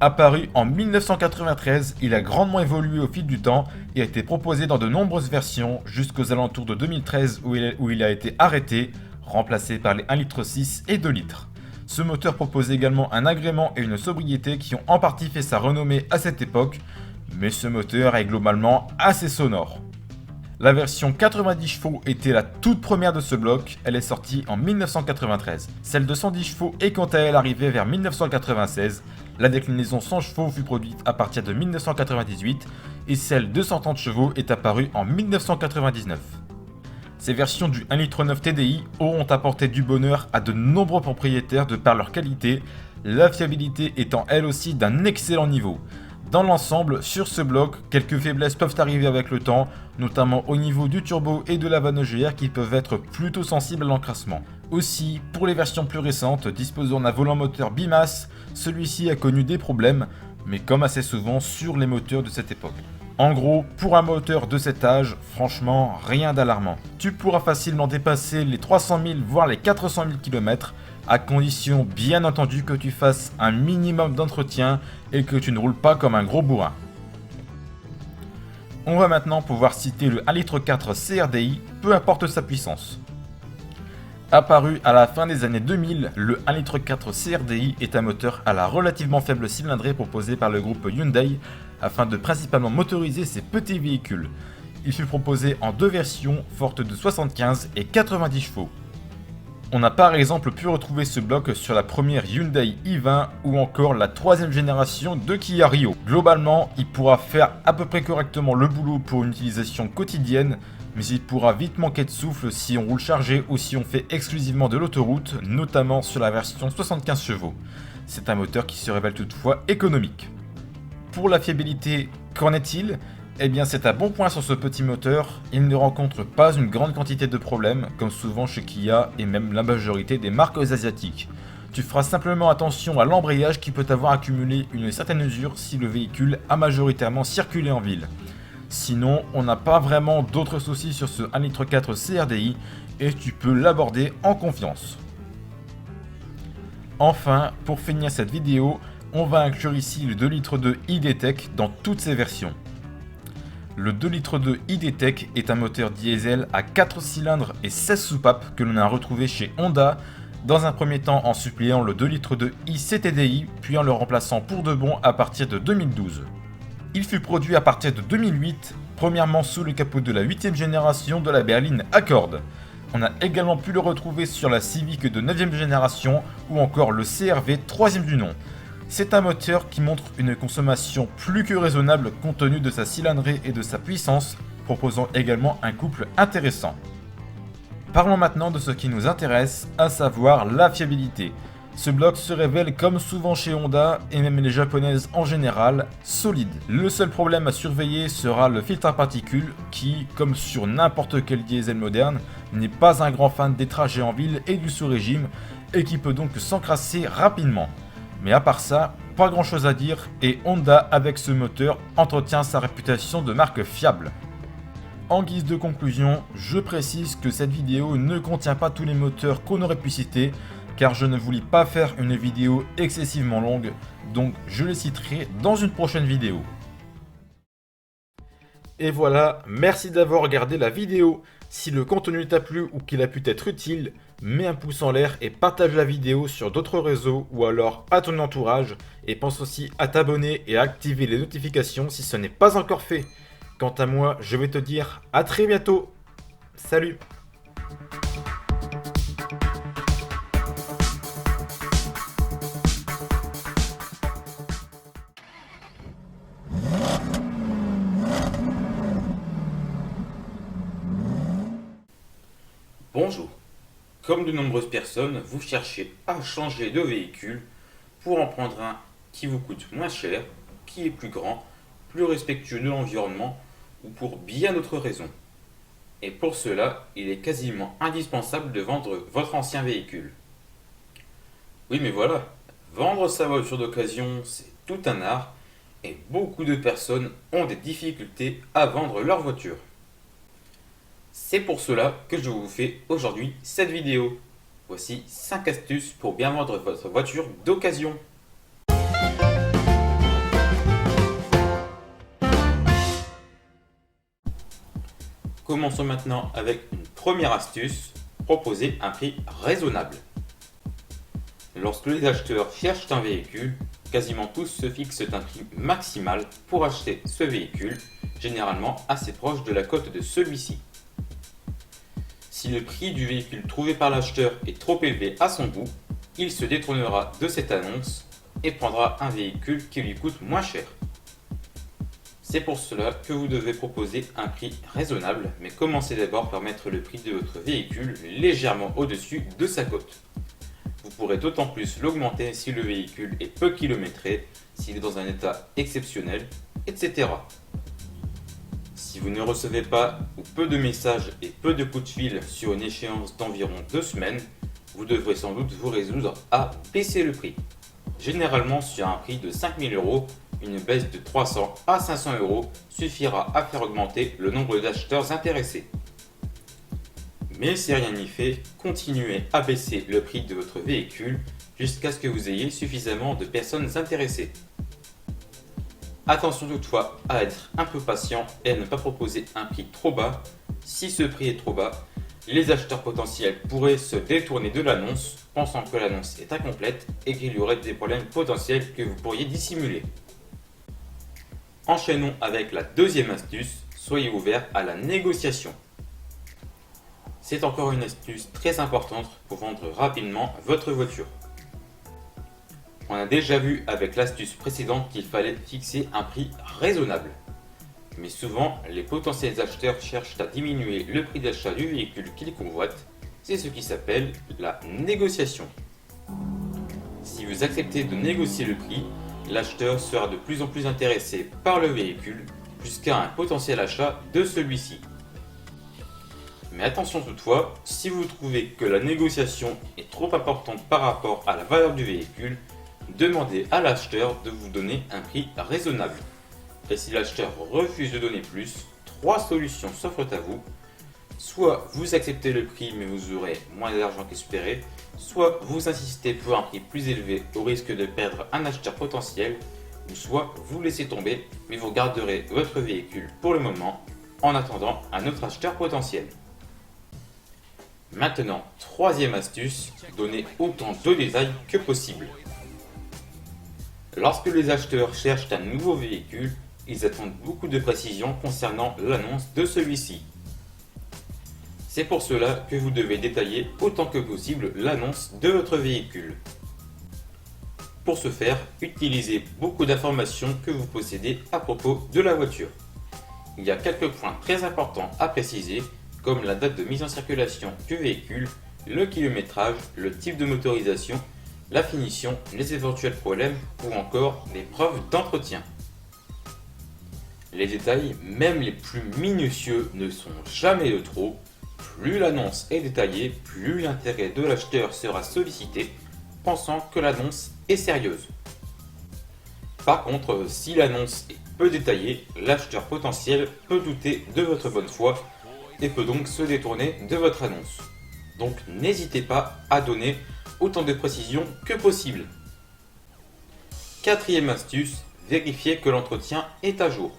Apparu en 1993, il a grandement évolué au fil du temps et a été proposé dans de nombreuses versions jusqu'aux alentours de 2013 où il a été arrêté, remplacé par les 1,6 litre et 2 litres. Ce moteur propose également un agrément et une sobriété qui ont en partie fait sa renommée à cette époque, mais ce moteur est globalement assez sonore. La version 90 chevaux était la toute première de ce bloc, elle est sortie en 1993. Celle de 110 chevaux est quant à elle arrivée vers 1996. La déclinaison 100 chevaux fut produite à partir de 1998 et celle de 130 chevaux est apparue en 1999. Ces versions du 1,9 litre TDI auront apporté du bonheur à de nombreux propriétaires de par leur qualité, la fiabilité étant elle aussi d'un excellent niveau. Dans l'ensemble, sur ce bloc, quelques faiblesses peuvent arriver avec le temps, notamment au niveau du turbo et de la vanne EGR qui peuvent être plutôt sensibles à l'encrassement. Aussi, pour les versions plus récentes disposant d'un volant moteur bimasse, celui-ci a connu des problèmes, mais comme assez souvent sur les moteurs de cette époque. En gros, pour un moteur de cet âge, franchement, rien d'alarmant. Tu pourras facilement dépasser les 300 000 voire les 400 000 km, à condition bien entendu que tu fasses un minimum d'entretien et que tu ne roules pas comme un gros bourrin. On va maintenant pouvoir citer le 1,4 litre CRDI, peu importe sa puissance. Apparu à la fin des années 2000, le 1,4 litre CRDI est un moteur à la relativement faible cylindrée proposé par le groupe Hyundai afin de principalement motoriser ses petits véhicules. Il fut proposé en deux versions fortes de 75 et 90 chevaux. On a par exemple pu retrouver ce bloc sur la première Hyundai i20 ou encore la troisième génération de Kia Rio. Globalement, il pourra faire à peu près correctement le boulot pour une utilisation quotidienne, mais il pourra vite manquer de souffle si on roule chargé ou si on fait exclusivement de l'autoroute, notamment sur la version 75 chevaux. C'est un moteur qui se révèle toutefois économique. Pour la fiabilité, qu'en est-il ? Eh bien c'est un bon point sur ce petit moteur, il ne rencontre pas une grande quantité de problèmes, comme souvent chez Kia et même la majorité des marques asiatiques. Tu feras simplement attention à l'embrayage qui peut avoir accumulé une certaine usure si le véhicule a majoritairement circulé en ville. Sinon, on n'a pas vraiment d'autres soucis sur ce 1,4 litre CRDI et tu peux l'aborder en confiance. Enfin, pour finir cette vidéo, on va inclure ici le 2 litres de ID.Tech dans toutes ses versions. Le 2 litres de ID.Tech est un moteur diesel à 4 cylindres et 16 soupapes que l'on a retrouvé chez Honda, dans un premier temps en suppléant le 2 litres de ICTDI, puis en le remplaçant pour de bon à partir de 2012. Il fut produit à partir de 2008, premièrement sous le capot de la 8ème génération de la berline Accord. On a également pu le retrouver sur la Civic de 9ème génération ou encore le CR-V 3ème du nom. C'est un moteur qui montre une consommation plus que raisonnable compte tenu de sa cylindrée et de sa puissance, proposant également un couple intéressant. Parlons maintenant de ce qui nous intéresse, à savoir la fiabilité. Ce bloc se révèle, comme souvent chez Honda, et même les japonaises en général, solide. Le seul problème à surveiller sera le filtre à particules qui, comme sur n'importe quel diesel moderne, n'est pas un grand fan des trajets en ville et du sous-régime, et qui peut donc s'encrasser rapidement. Mais à part ça, pas grand chose à dire, et Honda avec ce moteur entretient sa réputation de marque fiable. En guise de conclusion, je précise que cette vidéo ne contient pas tous les moteurs qu'on aurait pu citer, car je ne voulais pas faire une vidéo excessivement longue, donc je les citerai dans une prochaine vidéo. Et voilà, merci d'avoir regardé la vidéo. Si le contenu t'a plu ou qu'il a pu t'être utile, mets un pouce en l'air et partage la vidéo sur d'autres réseaux ou alors à ton entourage. Et pense aussi à t'abonner et à activer les notifications si ce n'est pas encore fait. Quant à moi, je vais te dire à très bientôt. Salut! Bonjour. Comme de nombreuses personnes, vous cherchez à changer de véhicule pour en prendre un qui vous coûte moins cher, qui est plus grand, plus respectueux de l'environnement ou pour bien d'autres raisons. Et pour cela, il est quasiment indispensable de vendre votre ancien véhicule. Oui, mais voilà, vendre sa voiture d'occasion, c'est tout un art et beaucoup de personnes ont des difficultés à vendre leur voiture. C'est pour cela que je vous fais aujourd'hui cette vidéo. Voici 5 astuces pour bien vendre votre voiture d'occasion. Commençons maintenant avec une première astuce, proposer un prix raisonnable. Lorsque les acheteurs cherchent un véhicule, quasiment tous se fixent un prix maximal pour acheter ce véhicule, généralement assez proche de la cote de celui-ci. Si le prix du véhicule trouvé par l'acheteur est trop élevé à son goût, il se détournera de cette annonce et prendra un véhicule qui lui coûte moins cher. C'est pour cela que vous devez proposer un prix raisonnable, mais commencez d'abord par mettre le prix de votre véhicule légèrement au-dessus de sa cote. Vous pourrez d'autant plus l'augmenter si le véhicule est peu kilométré, s'il est dans un état exceptionnel, etc. Si vous ne recevez pas ou peu de messages et peu de coups de fil sur une échéance d'environ 2 semaines, vous devrez sans doute vous résoudre à baisser le prix. Généralement sur un prix de 5 000 €, une baisse de 300 à 500 € suffira à faire augmenter le nombre d'acheteurs intéressés. Mais si rien n'y fait, continuez à baisser le prix de votre véhicule jusqu'à ce que vous ayez suffisamment de personnes intéressées. Attention toutefois à être un peu patient et à ne pas proposer un prix trop bas. Si ce prix est trop bas, les acheteurs potentiels pourraient se détourner de l'annonce, pensant que l'annonce est incomplète et qu'il y aurait des problèmes potentiels que vous pourriez dissimuler. Enchaînons avec la deuxième astuce, soyez ouvert à la négociation. C'est encore une astuce très importante pour vendre rapidement votre voiture. On a déjà vu avec l'astuce précédente qu'il fallait fixer un prix raisonnable. Mais souvent, les potentiels acheteurs cherchent à diminuer le prix d'achat du véhicule qu'ils convoitent. C'est ce qui s'appelle la négociation. Si vous acceptez de négocier le prix, l'acheteur sera de plus en plus intéressé par le véhicule jusqu'à un potentiel achat de celui-ci. Mais attention toutefois, si vous trouvez que la négociation est trop importante par rapport à la valeur du véhicule, demandez à l'acheteur de vous donner un prix raisonnable. Et si l'acheteur refuse de donner plus, 3 solutions s'offrent à vous. Soit vous acceptez le prix mais vous aurez moins d'argent qu'espéré, soit vous insistez pour un prix plus élevé au risque de perdre un acheteur potentiel, ou soit vous laissez tomber mais vous garderez votre véhicule pour le moment en attendant un autre acheteur potentiel. Maintenant, troisième astuce, donnez autant de détails que possible. Lorsque les acheteurs cherchent un nouveau véhicule, ils attendent beaucoup de précisions concernant l'annonce de celui-ci. C'est pour cela que vous devez détailler autant que possible l'annonce de votre véhicule. Pour ce faire, utilisez beaucoup d'informations que vous possédez à propos de la voiture. Il y a quelques points très importants à préciser, comme la date de mise en circulation du véhicule, le kilométrage, le type de motorisation la finition, les éventuels problèmes ou encore les preuves d'entretien. Les détails, même les plus minutieux, ne sont jamais de trop. Plus l'annonce est détaillée, plus l'intérêt de l'acheteur sera sollicité, pensant que l'annonce est sérieuse. Par contre, si l'annonce est peu détaillée, l'acheteur potentiel peut douter de votre bonne foi et peut donc se détourner de votre annonce. Donc n'hésitez pas à donner autant de précision que possible. Quatrième astuce, vérifiez que l'entretien est à jour.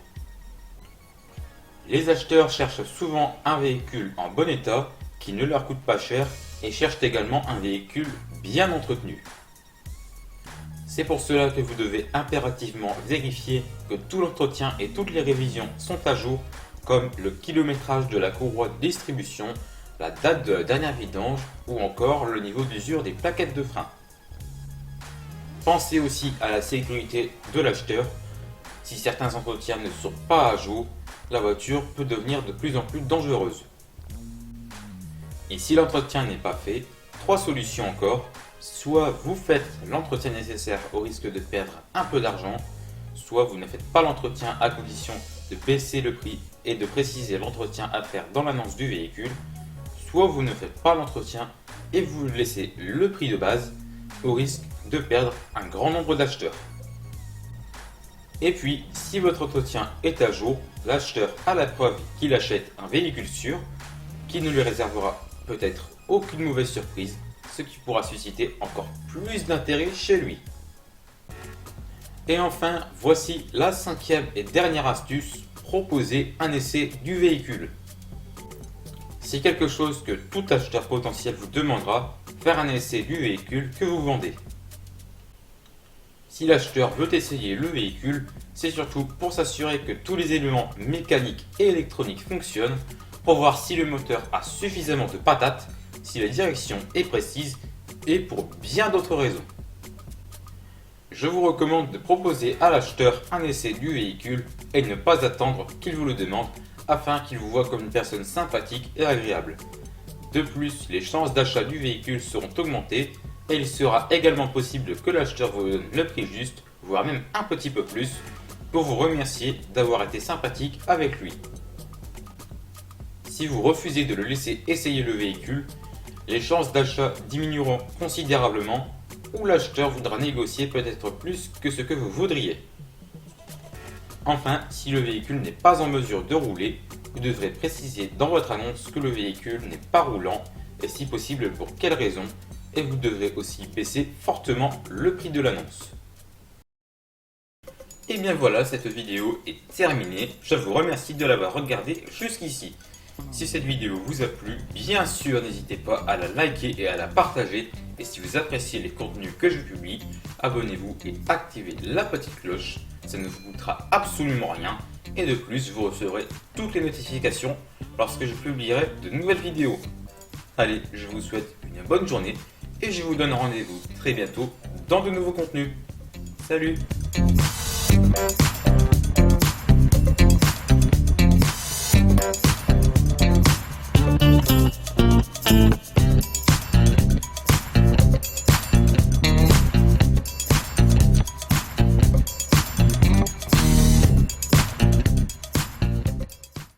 Les acheteurs cherchent souvent un véhicule en bon état qui ne leur coûte pas cher et cherchent également un véhicule bien entretenu. C'est pour cela que vous devez impérativement vérifier que tout l'entretien et toutes les révisions sont à jour, comme le kilométrage de la courroie de distribution, la date de la dernière vidange ou encore le niveau d'usure des plaquettes de frein. Pensez aussi à la sécurité de l'acheteur. Si certains entretiens ne sont pas à jour, la voiture peut devenir de plus en plus dangereuse. Et si l'entretien n'est pas fait, 3 solutions encore. Soit vous faites l'entretien nécessaire au risque de perdre un peu d'argent, soit vous ne faites pas l'entretien à condition de baisser le prix et de préciser l'entretien à faire dans l'annonce du véhicule, soit vous ne faites pas l'entretien et vous laissez le prix de base au risque de perdre un grand nombre d'acheteurs. Et puis, si votre entretien est à jour, l'acheteur a la preuve qu'il achète un véhicule sûr, qui ne lui réservera peut-être aucune mauvaise surprise, ce qui pourra susciter encore plus d'intérêt chez lui. Et enfin, voici la 5e et dernière astuce, proposer un essai du véhicule. C'est quelque chose que tout acheteur potentiel vous demandera, faire un essai du véhicule que vous vendez. Si l'acheteur veut essayer le véhicule, c'est surtout pour s'assurer que tous les éléments mécaniques et électroniques fonctionnent, pour voir si le moteur a suffisamment de patates, si la direction est précise et pour bien d'autres raisons. Je vous recommande de proposer à l'acheteur un essai du véhicule et ne pas attendre qu'il vous le demande afin qu'il vous voie comme une personne sympathique et agréable. De plus, les chances d'achat du véhicule seront augmentées et il sera également possible que l'acheteur vous donne le prix juste, voire même un petit peu plus, pour vous remercier d'avoir été sympathique avec lui. Si vous refusez de le laisser essayer le véhicule, les chances d'achat diminueront considérablement ou l'acheteur voudra négocier peut-être plus que ce que vous voudriez. Enfin, si le véhicule n'est pas en mesure de rouler, vous devrez préciser dans votre annonce que le véhicule n'est pas roulant et si possible pour quelle raison, et vous devrez aussi baisser fortement le prix de l'annonce. Et bien voilà, cette vidéo est terminée. Je vous remercie de l'avoir regardée jusqu'ici. Si cette vidéo vous a plu, bien sûr n'hésitez pas à la liker et à la partager. Et si vous appréciez les contenus que je publie, abonnez-vous et activez la petite cloche. Ça ne vous coûtera absolument rien. Et de plus, vous recevrez toutes les notifications lorsque je publierai de nouvelles vidéos. Allez, je vous souhaite une bonne journée et je vous donne rendez-vous très bientôt dans de nouveaux contenus. Salut!